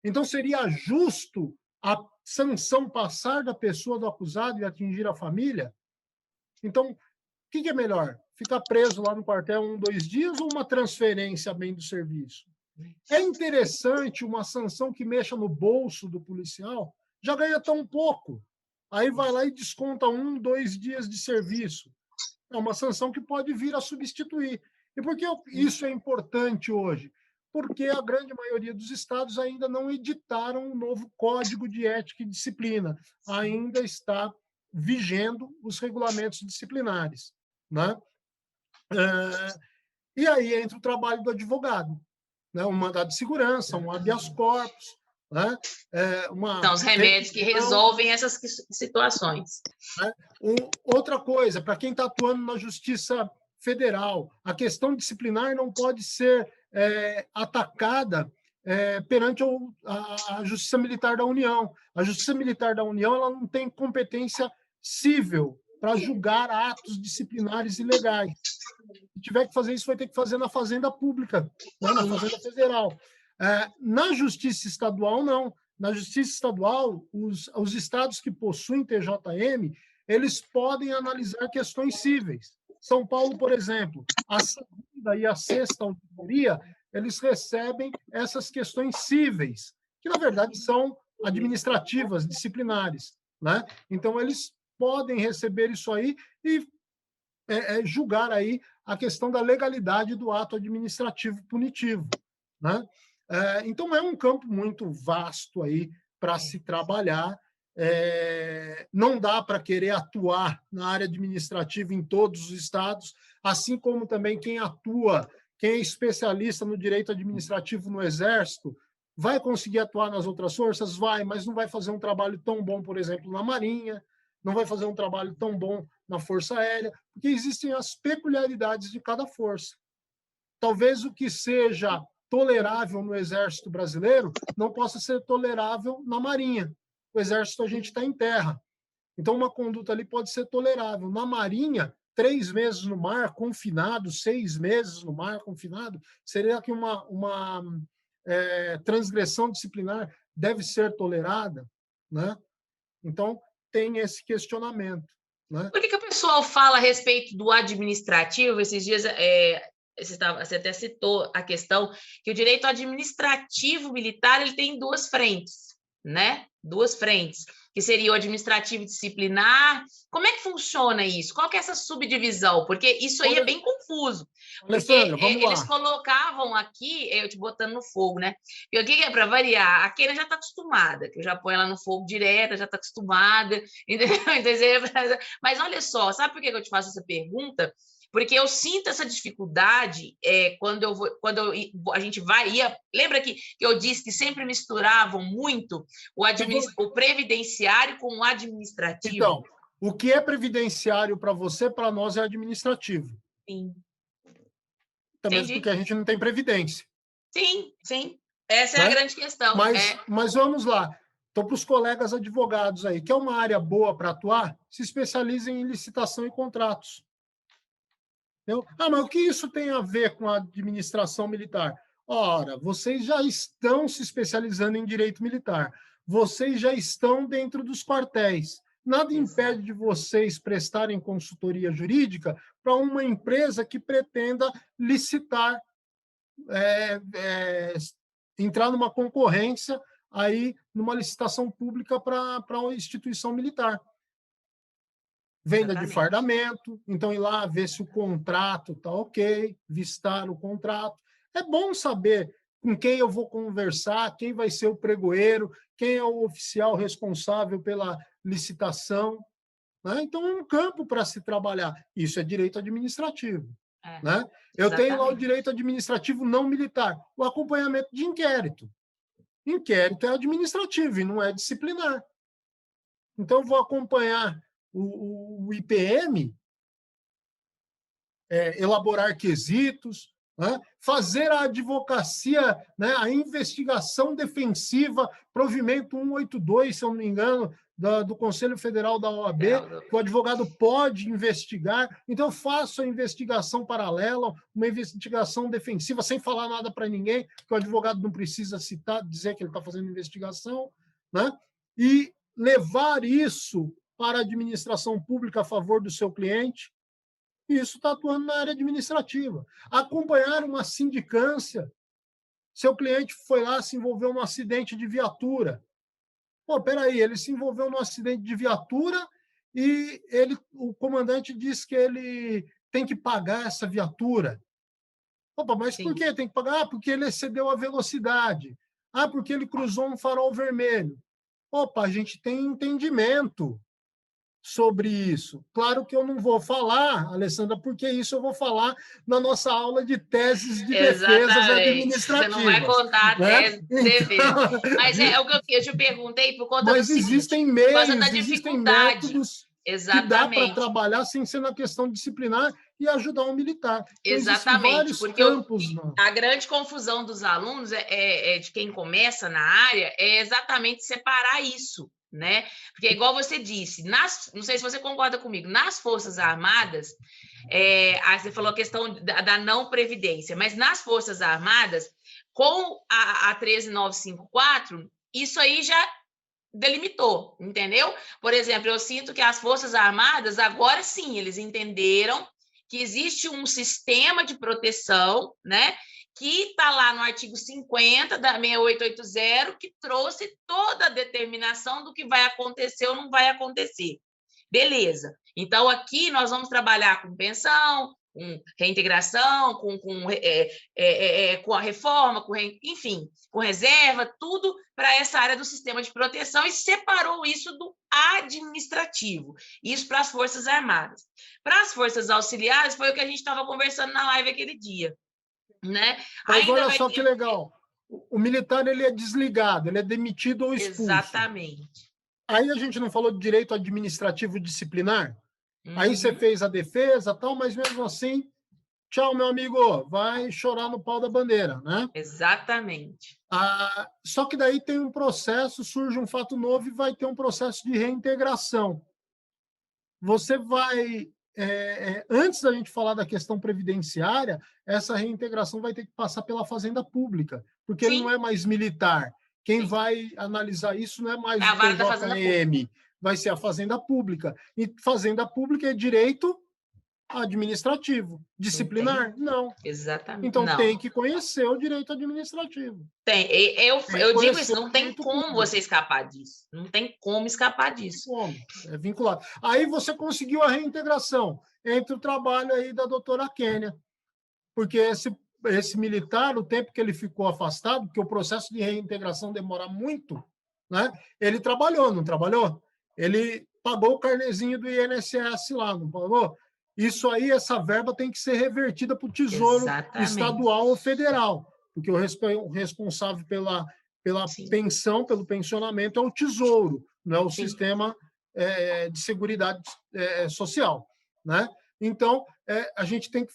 Então, seria justo a sanção passar da pessoa do acusado e atingir a família? Então, o que é melhor? Ficar preso lá no quartel 1, 2 dias ou uma transferência bem do serviço? É interessante uma sanção que mexa no bolso do policial, já ganha tão pouco. Aí vai lá e desconta 1, 2 dias de serviço. É uma sanção que pode vir a substituir. E por que isso é importante hoje? Porque a grande maioria dos estados ainda não editaram um novo Código de Ética e Disciplina. Ainda está vigendo os regulamentos disciplinares, né? E aí entra o trabalho do advogado, né? Um mandado de segurança, um habeas corpus, né? São os remédios que resolvem essas situações. Né? Outra coisa, para quem está atuando na Justiça Federal, a questão disciplinar não pode ser atacada perante a Justiça Militar da União. A Justiça Militar da União ela não tem competência cível para julgar atos disciplinares ilegais. Se tiver que fazer isso, vai ter que fazer na Fazenda Pública, né? Na Fazenda Federal. Na Justiça Estadual, não. Na Justiça Estadual, os estados que possuem TJM, eles podem analisar questões cíveis. São Paulo, por exemplo, a segunda e a sexta auditoria, eles recebem essas questões cíveis, que, na verdade, são administrativas, disciplinares, né? Então, eles podem receber isso aí e julgar aí a questão da legalidade do ato administrativo punitivo, né? Então, é um campo muito vasto aí para se trabalhar. Não dá para querer atuar na área administrativa em todos os estados, assim como também quem é especialista no direito administrativo no Exército, vai conseguir atuar nas outras forças? Vai, mas não vai fazer um trabalho tão bom, por exemplo, na Marinha, não vai fazer um trabalho tão bom na Força Aérea, porque existem as peculiaridades de cada força. Talvez o que seja tolerável no Exército Brasileiro não possa ser tolerável na Marinha. O Exército, a gente está em terra. Então, uma conduta ali pode ser tolerável. Na Marinha, 3 meses no mar, confinado, 6 meses no mar, confinado, seria que uma transgressão disciplinar deve ser tolerada, né? Então, tem esse questionamento, né? Por que o pessoal fala a respeito do administrativo? Esses dias você até citou a questão que o direito administrativo militar ele tem 2 frentes, né? 2 frentes, que seria o administrativo disciplinar. Como é que funciona isso? Qual que é essa subdivisão? Porque isso aí é bem confuso. Alessandra, vamos lá. Eles colocavam aqui, eu te botando no fogo, né? E o que é para variar? A Keila já está acostumada, que eu já ponho ela no fogo direto, já está acostumada, entendeu? Mas olha só, sabe por que eu te faço essa pergunta? Porque eu sinto essa dificuldade quando a gente ia. Lembra que eu disse que sempre misturavam muito o previdenciário com o administrativo? Então, o que é previdenciário para você, para nós, é administrativo. Sim. Também porque a gente não tem previdência. Sim, sim. Essa é a grande questão. Mas vamos lá. Então, para os colegas advogados aí, que é uma área boa para atuar, se especializem em licitação e contratos. Entendeu? Mas o que isso tem a ver com a administração militar? Ora, vocês já estão se especializando em direito militar. Vocês já estão dentro dos quartéis. Nada impede de vocês prestarem consultoria jurídica para uma empresa que pretenda licitar, entrar numa concorrência, aí, numa licitação pública para uma instituição militar. Venda de fardamento, então ir lá ver se o contrato está ok, vistar o contrato. É bom saber com quem eu vou conversar, quem vai ser o pregoeiro, quem é o oficial responsável pela licitação, né? Então, é um campo para se trabalhar. Isso é direito administrativo. Né? Eu tenho lá o direito administrativo não militar, o acompanhamento de inquérito. Inquérito é administrativo e não é disciplinar. Então, eu vou acompanhar o IPM, elaborar quesitos, né? Fazer a advocacia, né? A investigação defensiva, provimento 182, se eu não me engano, do Conselho Federal da OAB, que o advogado pode investigar. Então, eu faço a investigação paralela, uma investigação defensiva, sem falar nada para ninguém, que o advogado não precisa citar, dizer que ele está fazendo investigação, né? E levar isso para a administração pública a favor do seu cliente, e isso está atuando na área administrativa. Acompanhar uma sindicância, seu cliente foi lá, se envolveu num acidente de viatura. Pô, peraí, ele se envolveu num acidente de viatura e o comandante diz que ele tem que pagar essa viatura. Opa, mas Sim. Por que tem que pagar? Ah, porque ele excedeu a velocidade. Ah, porque ele cruzou um farol vermelho. Opa, a gente tem entendimento sobre isso. Claro que eu não vou falar, Alessandra, porque isso eu vou falar na nossa aula de teses de defesas administrativas. Você não vai contar a tese de defesa. Mas é o que eu te perguntei por conta Mas do existem seguinte, meios, por causa da existem dificuldade. métodos Exatamente. que dá para trabalhar sem ser na questão disciplinar e ajudar um militar. Então, exatamente, porque a grande confusão dos alunos de quem começa na área é exatamente separar isso, né? Porque, igual você disse, não sei se você concorda comigo, nas Forças Armadas, você falou a questão da não previdência, mas nas Forças Armadas, com a 13954, isso aí já delimitou, entendeu? Por exemplo, eu sinto que as Forças Armadas, agora sim, eles entenderam que existe um sistema de proteção, né, que está lá no artigo 50 da 6880, que trouxe toda a determinação do que vai acontecer ou não vai acontecer. Beleza. Então, aqui nós vamos trabalhar com pensão, com reintegração, com a reforma, enfim, com reserva, tudo para essa área do sistema de proteção, e separou isso do administrativo, isso para as Forças Armadas. Para as Forças Auxiliares, foi o que a gente estava conversando na live aquele dia, né? Mas olha só que legal, o militar ele é desligado, ele é demitido ou expulso. Exatamente. Aí a gente não falou de direito administrativo disciplinar? Aí você fez a defesa, tal, mas mesmo assim, tchau, meu amigo, vai chorar no pau da bandeira, né? Exatamente. Só que daí tem um processo, surge um fato novo e vai ter um processo de reintegração. Você vai, antes da gente falar da questão previdenciária, essa reintegração vai ter que passar pela Fazenda Pública, porque Sim. Ele não é mais militar. Quem Sim. vai analisar isso não é mais o TJM, vai ser a Fazenda Pública. E Fazenda Pública é direito administrativo. Disciplinar? Entendi. Não. Exatamente. Então, não. Tem que conhecer o direito administrativo. Tem. Eu digo isso, não tem como público. Você escapar disso. Não tem como escapar disso. Como? É vinculado. Aí você conseguiu a reintegração entre o trabalho aí da doutora Kênia. Porque esse militar, o tempo que ele ficou afastado, porque o processo de reintegração demora muito, né? Ele trabalhou, não trabalhou? Ele pagou o carnezinho do INSS lá, não pagou? Isso aí, essa verba tem que ser revertida para o Tesouro Exatamente. Estadual ou federal, porque o responsável pela pensão, pelo pensionamento é o Tesouro, não é o Sim. Sistema de Seguridade Social, né? Então, a gente tem que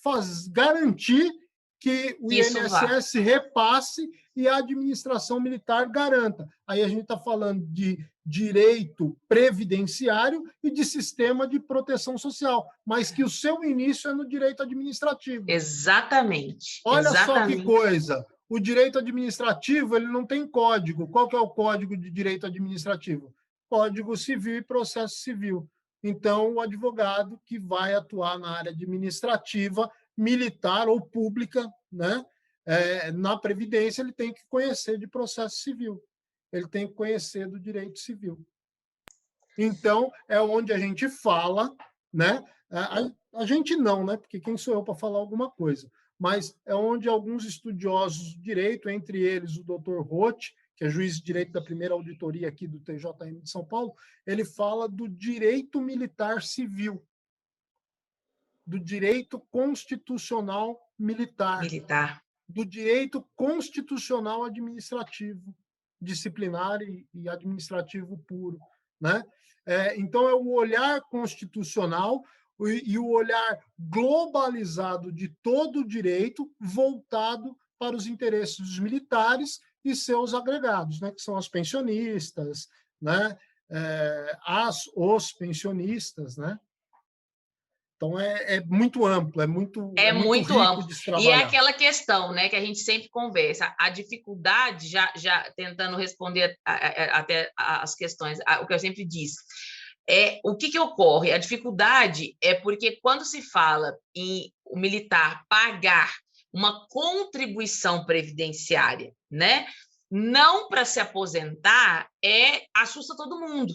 garantir que o INSS repasse e a administração militar garanta. Aí a gente está falando de direito previdenciário e de sistema de proteção social, mas que o seu início é no direito administrativo. Exatamente. Olha Exatamente. Só que coisa. O direito administrativo ele não tem código. Qual que é o código de direito administrativo? Código Civil e Processo Civil. Então, o advogado que vai atuar na área administrativa, militar ou pública, né? Na Previdência, ele tem que conhecer de processo civil. Ele tem que conhecer do direito civil. Então, é onde a gente fala, né? A gente não, né? Porque quem sou eu para falar alguma coisa? Mas é onde alguns estudiosos de direito, entre eles o Dr. Roth, que é juiz de direito da primeira auditoria aqui do TJM de São Paulo, ele fala do direito militar civil, do direito constitucional militar, do direito constitucional administrativo, disciplinar e administrativo puro, né? Então, é o olhar constitucional, e o olhar globalizado de todo o direito voltado para os interesses dos militares e seus agregados, né, que são os pensionistas, né, os pensionistas, né? Então, é muito amplo, é muito rico amplo. de se E é trabalhar. aquela questão, né, que a gente sempre conversa, a dificuldade, já tentando responder até as questões, o que eu sempre disse, o que ocorre? A dificuldade é porque quando se fala em o militar pagar uma contribuição previdenciária, né, não para se aposentar, assusta todo mundo.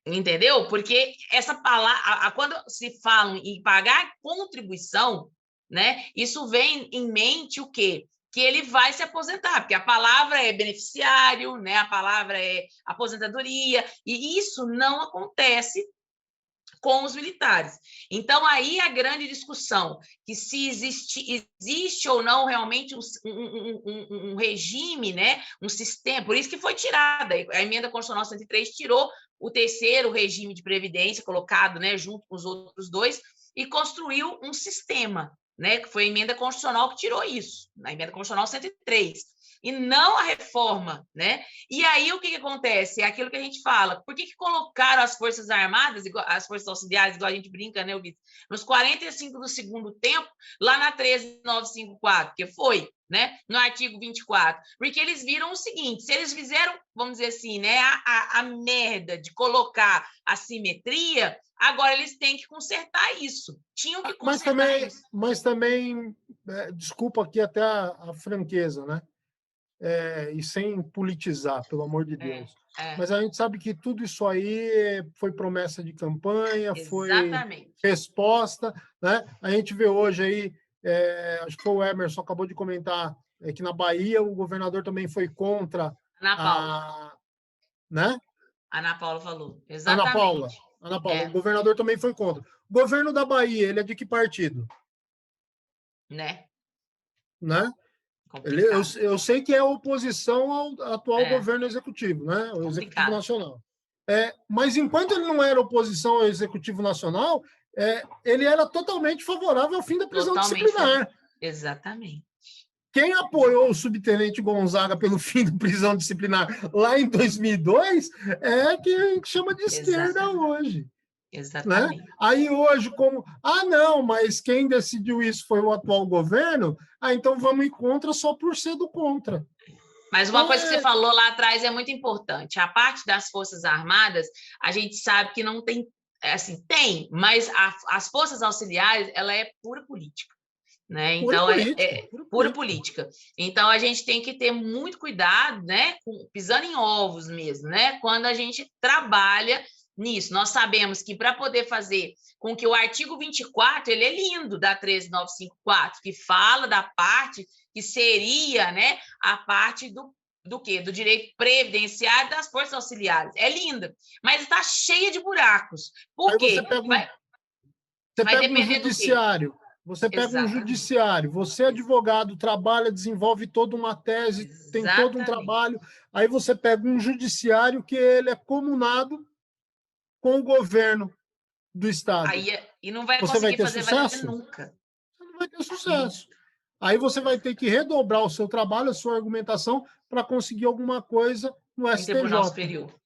Entendeu? Porque essa palavra, quando se fala em pagar contribuição, né, isso vem em mente o quê? Que ele vai se aposentar, porque a palavra é beneficiário, né, a palavra é aposentadoria, e isso não acontece com os militares. Então, aí a grande discussão, que se existe ou não realmente um regime, né, um sistema, por isso que foi tirada, a emenda constitucional 103 tirou o terceiro regime de previdência, colocado, né, junto com os outros dois, e construiu um sistema, né, que foi a emenda constitucional que tirou isso, na emenda constitucional 103, e não a reforma, né? E aí o que acontece? É aquilo que a gente fala. Por que colocaram as Forças Armadas, as Forças Auxiliares, igual a gente brinca, né, Vitor? Nos 45 do segundo tempo, lá na 13954, que foi, né, no artigo 24, porque eles viram o seguinte, se eles fizeram, vamos dizer assim, né, a merda de colocar a simetria, agora eles têm que consertar isso. Tinham que consertar isso. Mas também, desculpa aqui até a franqueza, né? E sem politizar, pelo amor de Deus. Mas a gente sabe que tudo isso aí foi promessa de campanha, Exatamente. Foi resposta, né? A gente vê hoje aí, acho que foi o Emerson que acabou de comentar, que na Bahia o governador também foi contra Ana Paula. Né? Ana Paula falou. Exatamente. Ana Paula, o governador também foi contra. O governo da Bahia, ele é de que partido? Né? Eu sei que é oposição ao atual governo executivo, né? O Executivo Nacional. Mas enquanto ele não era oposição ao Executivo Nacional, ele era totalmente favorável ao fim da prisão disciplinar. Exatamente. Quem apoiou o subtenente Gonzaga pelo fim da prisão disciplinar lá em 2002 é quem chama de esquerda hoje. Exatamente. Né? Aí hoje, como... não, mas quem decidiu isso foi o atual governo, então vamos ir contra só por ser do contra. Mas uma coisa que você falou lá atrás é muito importante. A parte das Forças Armadas, a gente sabe que não tem... Assim, tem, mas as Forças Auxiliares, ela é pura política. Né? Então, pura política. Então, a gente tem que ter muito cuidado, né? Pisando em ovos mesmo, né? Quando a gente trabalha nisso. Nós sabemos que para poder fazer com que o artigo 24, ele é lindo da 13954, que fala da parte que seria, né, a parte do quê? Do direito previdenciário das forças auxiliares. É linda, mas está cheia de buracos. Por quê? Você pega um judiciário. Você pega um judiciário, você, advogado, trabalha, desenvolve toda uma tese, tem todo um trabalho. Aí você pega um judiciário que ele é comunado com o governo do Estado. E não vai conseguir fazer valer nunca. Você não vai ter sucesso. Aí você vai ter que redobrar o seu trabalho, a sua argumentação, para conseguir alguma coisa no STJ. Tribunal Superior.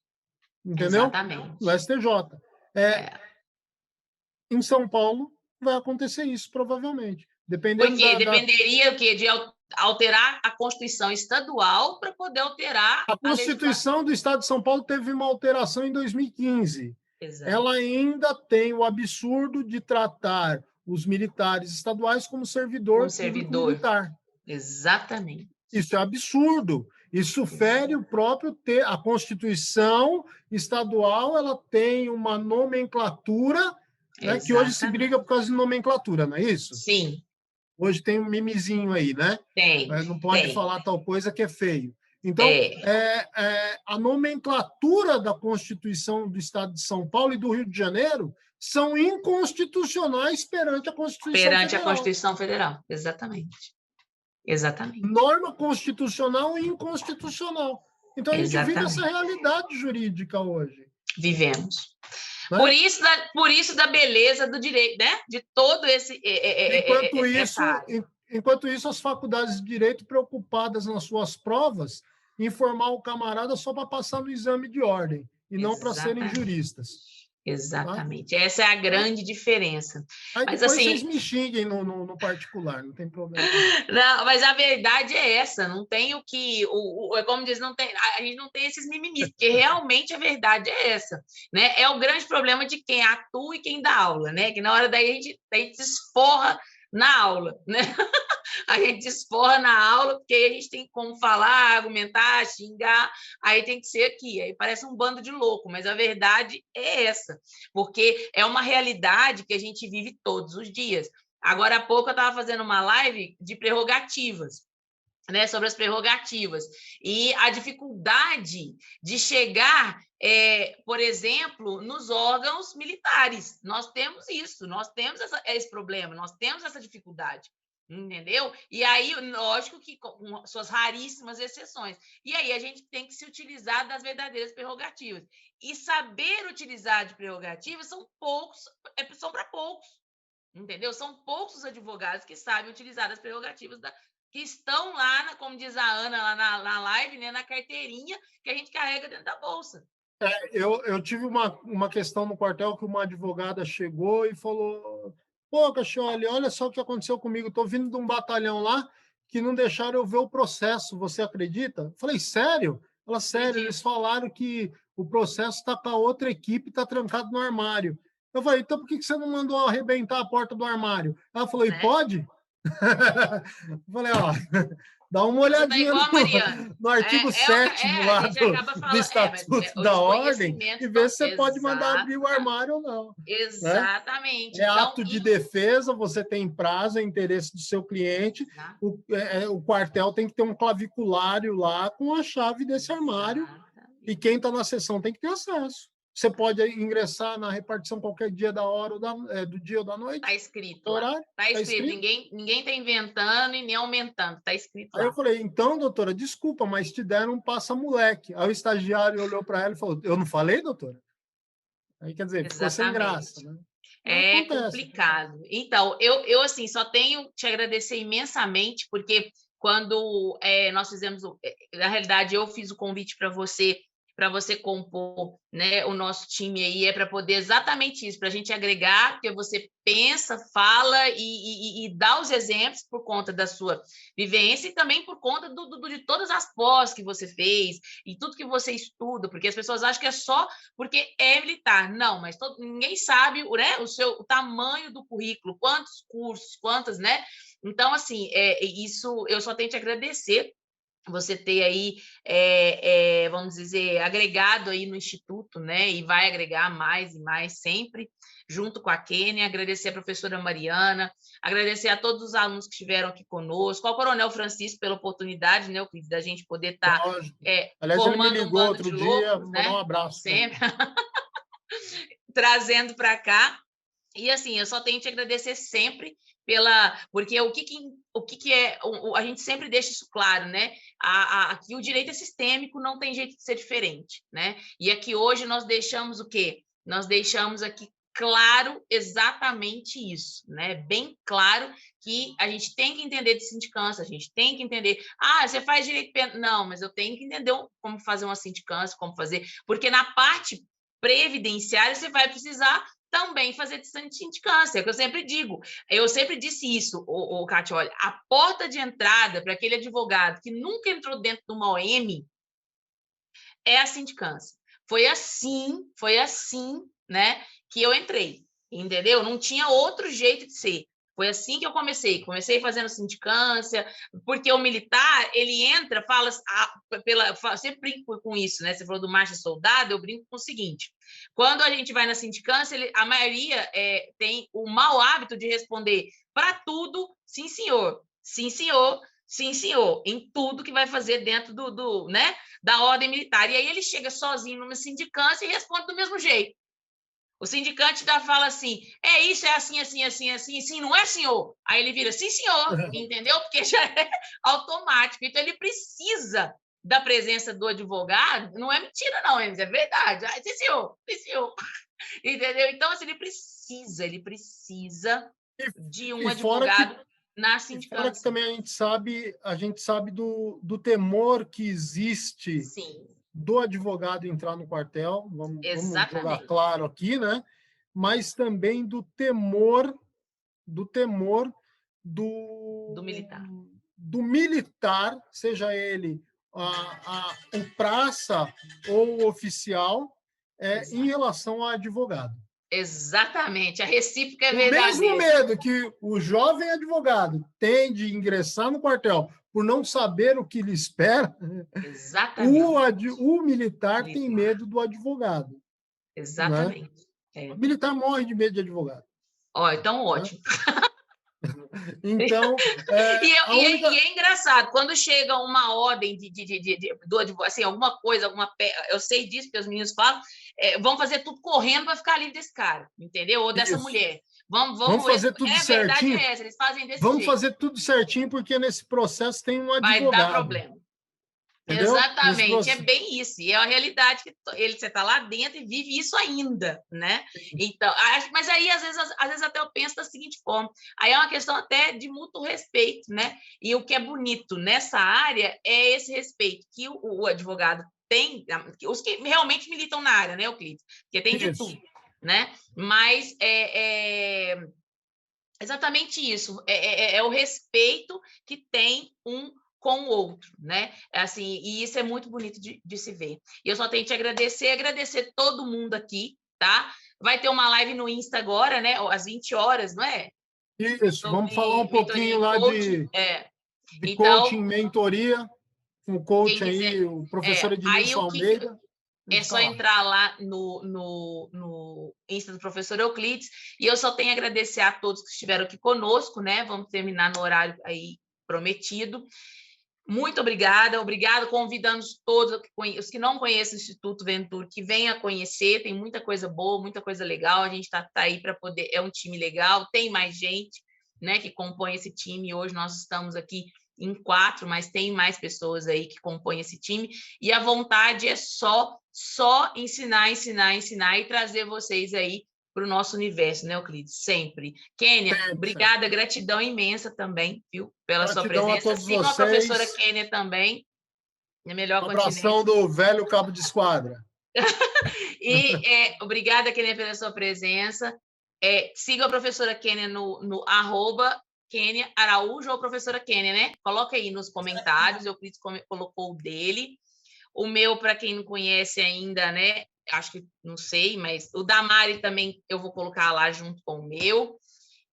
Entendeu? Exatamente. No STJ. Em São Paulo, vai acontecer isso, provavelmente. Dependeria de alterar a Constituição estadual para poder alterar a Constituição do Estado de São Paulo teve uma alteração em 2015. Exato. Ela ainda tem o absurdo de tratar os militares estaduais como servidor militar. Exatamente. Isso é absurdo. Isso fere o próprio... A Constituição estadual, ela tem uma nomenclatura... Né, que hoje se briga por causa de nomenclatura, não é isso? Sim. Hoje tem um mimizinho aí, né? Tem. Não pode falar tal coisa que é feio. Então, a nomenclatura da Constituição do Estado de São Paulo e do Rio de Janeiro são inconstitucionais perante a Constituição Federal. A Constituição Federal, exatamente. Exatamente. Norma constitucional e inconstitucional. Então, a gente vive essa realidade jurídica hoje. Vivemos. Né? Por isso da beleza do direito, né? De todo esse... Enquanto isso, as faculdades de direito preocupadas nas suas provas em formar o camarada só para passar no exame de ordem e não para serem juristas. Exatamente. Tá? Essa é a grande diferença. Aí mas depois assim, vocês me xinguem no particular, não tem problema. Não, mas a verdade é essa, não tem o que... como diz, não tem, a gente não tem esses mimimis, porque realmente a verdade é essa. Né? É o grande problema de quem atua e quem dá aula, né? Que na hora daí a gente se esforra na aula, né? A gente esforra na aula, porque aí a gente tem como falar, argumentar, xingar, aí tem que ser aqui, aí parece um bando de louco, mas a verdade é essa, porque é uma realidade que a gente vive todos os dias. Agora há pouco eu estava fazendo uma live de prerrogativas, né, sobre as prerrogativas, e a dificuldade de chegar, por exemplo, nos órgãos militares. Nós temos isso, nós temos esse problema, nós temos essa dificuldade. Entendeu? E aí, lógico que com suas raríssimas exceções. E aí a gente tem que se utilizar das verdadeiras prerrogativas. E saber utilizar de prerrogativas são para poucos. Entendeu? São poucos os advogados que sabem utilizar as prerrogativas que estão lá, como diz a Ana, lá na live, né, na carteirinha que a gente carrega dentro da bolsa. Eu tive uma questão no quartel que uma advogada chegou e falou: pô, Cachioli, olha só o que aconteceu comigo. Estou vindo de um batalhão lá que não deixaram eu ver o processo. Você acredita? Eu falei, sério? Ela, sério, eles falaram que o processo está com a outra equipe, está trancado no armário. Eu falei, então por que você não mandou arrebentar a porta do armário? Ela falou, e pode? Eu falei, ó, dá uma olhadinha no artigo 7º lá do Estatuto da Ordem e ver se você pode mandar abrir o armário ou não. Exatamente. Né? É ato de defesa, você tem prazo, é interesse do seu cliente, o quartel tem que ter um claviculário lá com a chave desse armário e quem está na sessão tem que ter acesso. Você pode ingressar na repartição qualquer dia da hora ou do dia ou da noite. Está escrito lá. Está escrito. Ninguém está inventando e nem aumentando. Está escrito lá. Aí eu falei, então, doutora, desculpa, mas te deram um passa-moleque. Aí o estagiário olhou para ela e falou, eu não falei, doutora? Aí, quer dizer, ficou sem graça. Né? É complicado. Então, eu assim, só tenho te agradecer imensamente, porque quando nós fizemos... Na realidade, eu fiz o convite para você compor, né, o nosso time aí, para poder exatamente isso, para a gente agregar, porque você pensa, fala e dá os exemplos por conta da sua vivência e também por conta de todas as pós que você fez e tudo que você estuda, porque as pessoas acham que é só porque é militar. Não, mas ninguém sabe, né, o tamanho do currículo, quantos cursos, quantas, né? Então, assim, isso eu só tenho que te agradecer você ter aí, vamos dizer, agregado aí no Instituto, né? E vai agregar mais e mais sempre, junto com a Kênia. Agradecer a professora Mariana, agradecer a todos os alunos que estiveram aqui conosco, ao Coronel Francisco pela oportunidade, né, da gente poder estar formando ele me ligou outro dia, mandou um abraço. Sempre trazendo para cá. E assim, eu só tenho que te agradecer sempre porque o que é, a gente sempre deixa isso claro, né? Aqui o direito é sistêmico, não tem jeito de ser diferente, né? E aqui hoje nós deixamos o quê? Nós deixamos aqui claro exatamente isso, né? Bem claro que a gente tem que entender de sindicância, a gente tem que entender, você faz direito penal, não, mas eu tenho que entender como fazer uma sindicância, como fazer, porque na parte previdenciária você vai precisar também fazer de sindicância, é o que eu sempre digo. Eu sempre disse isso, Kátia, olha, a porta de entrada para aquele advogado que nunca entrou dentro de uma OM é a sindicância. Foi assim, né, que eu entrei, entendeu? Não tinha outro jeito de ser. Foi assim que eu comecei fazendo sindicância, porque o militar, ele entra, sempre brinco com isso, né? Você falou do macho soldado, eu brinco com o seguinte, quando a gente vai na sindicância, a maioria tem o mau hábito de responder para tudo, sim, senhor, sim, senhor, sim, senhor, em tudo que vai fazer dentro né, da ordem militar. E aí ele chega sozinho numa sindicância e responde do mesmo jeito. O sindicante fala assim, isso, é assim, assim, assim, assim, sim, não é, senhor? Aí ele vira, sim, senhor, entendeu? Porque já é automático. Então, ele precisa da presença do advogado, não é mentira, não, é verdade. Ah, sim, senhor. Entendeu? Então, assim, ele precisa de um advogado na sindicância. Fora que também a gente sabe do temor que existe do advogado entrar no quartel, vamos jogar claro aqui, né? Mas também do temor do militar, seja ele o praça ou o oficial, em relação ao advogado. Exatamente, a recíproca é verdadeira. O mesmo medo que o jovem advogado tem de ingressar no quartel por não saber o que lhe espera, o militar tem medo do advogado. Exatamente. Né? O militar morre de medo de advogado. Então, ótimo. Então, e é engraçado, quando chega uma ordem do advogado, assim, alguma coisa, eu sei disso, porque os meninos falam, vão fazer tudo correndo para ficar livre desse cara, entendeu? Ou dessa mulher. Vamos fazer tudo certinho. Verdade é essa, eles fazem desse jeito. Vamos jeito. fazer tudo certinho, porque nesse processo tem um advogado. Vai dar problema. Entendeu? Exatamente, é bem isso. E é a realidade que você está lá dentro e vive isso ainda, né? Então, mas aí, às vezes até eu penso da seguinte forma, aí é uma questão até de mútuo respeito, né? E o que é bonito nessa área é esse respeito que o advogado tem, os que realmente militam na área, né, Euclides? Porque tem de tudo, né? Mas é exatamente isso, é o respeito que tem um com o outro, né? Assim, e isso é muito bonito de se ver. E eu só tenho que te agradecer todo mundo aqui, tá? Vai ter uma live no Insta agora, né? Às 20 horas, não é? Isso, vamos falar um pouquinho lá de coaching, mentoria, com o coach aí, o professor Ednilson Almeida. É só entrar lá no Insta do professor Euclides, e eu só tenho a agradecer a todos que estiveram aqui conosco, né? Vamos terminar no horário aí prometido. Muito obrigada, convidando todos, os que não conhecem o Instituto Venturi, que venham a conhecer, tem muita coisa boa, muita coisa legal, a gente está aí para poder, é um time legal, tem mais gente, né, que compõe esse time, hoje nós estamos aqui em 4, mas tem mais pessoas aí que compõem esse time, e a vontade é só ensinar e trazer vocês aí para o nosso universo, né, Euclides? Sempre. Kênia, obrigada, gratidão imensa também, viu, pela sua presença. Sigam a professora Kênia também, na melhor continente. Abração do velho cabo de esquadra. E obrigada, Kênia, pela sua presença. Siga a professora Kênia no @Kênia Araújo ou professora Kênia, né? Coloca aí nos comentários, o Euclides colocou o dele. O meu, para quem não conhece ainda, né? Acho que não sei, mas o da Mari também eu vou colocar lá junto com o meu.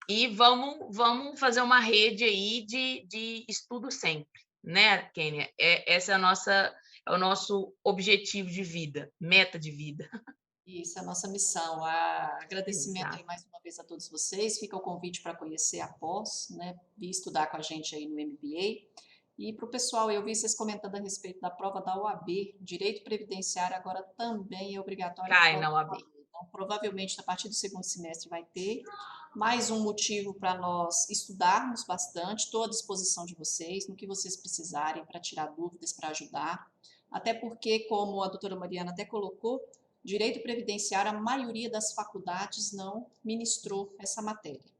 E vamos fazer uma rede aí de estudo sempre, né, Kênia? Essa é o nosso objetivo de vida, meta de vida. Isso, é a nossa missão. Agradecimento aí mais uma vez a todos vocês. Fica o convite para conhecer a pós, né? Vir estudar com a gente aí no MBA. E para o pessoal, eu vi vocês comentando a respeito da prova da OAB, Direito Previdenciário agora também é obrigatório. Cai na OAB. Então, provavelmente, a partir do segundo semestre vai ter mais um motivo para nós estudarmos bastante. Estou à disposição de vocês, no que vocês precisarem, para tirar dúvidas, para ajudar. Até porque, como a doutora Mariana até colocou, Direito Previdenciário, a maioria das faculdades não ministrou essa matéria.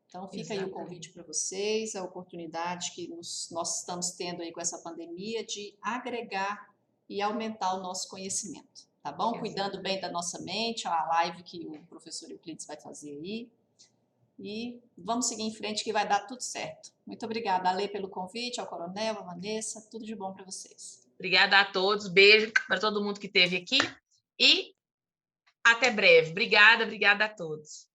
Então, fica aí o convite para vocês, a oportunidade que nós estamos tendo aí com essa pandemia de agregar e aumentar o nosso conhecimento, tá bom? Cuidando bem da nossa mente, a live que o professor Euclides vai fazer aí. E vamos seguir em frente que vai dar tudo certo. Muito obrigada, Ale, pelo convite, ao Coronel, à Vanessa, tudo de bom para vocês. Obrigada a todos, beijo para todo mundo que esteve aqui e até breve. Obrigada a todos.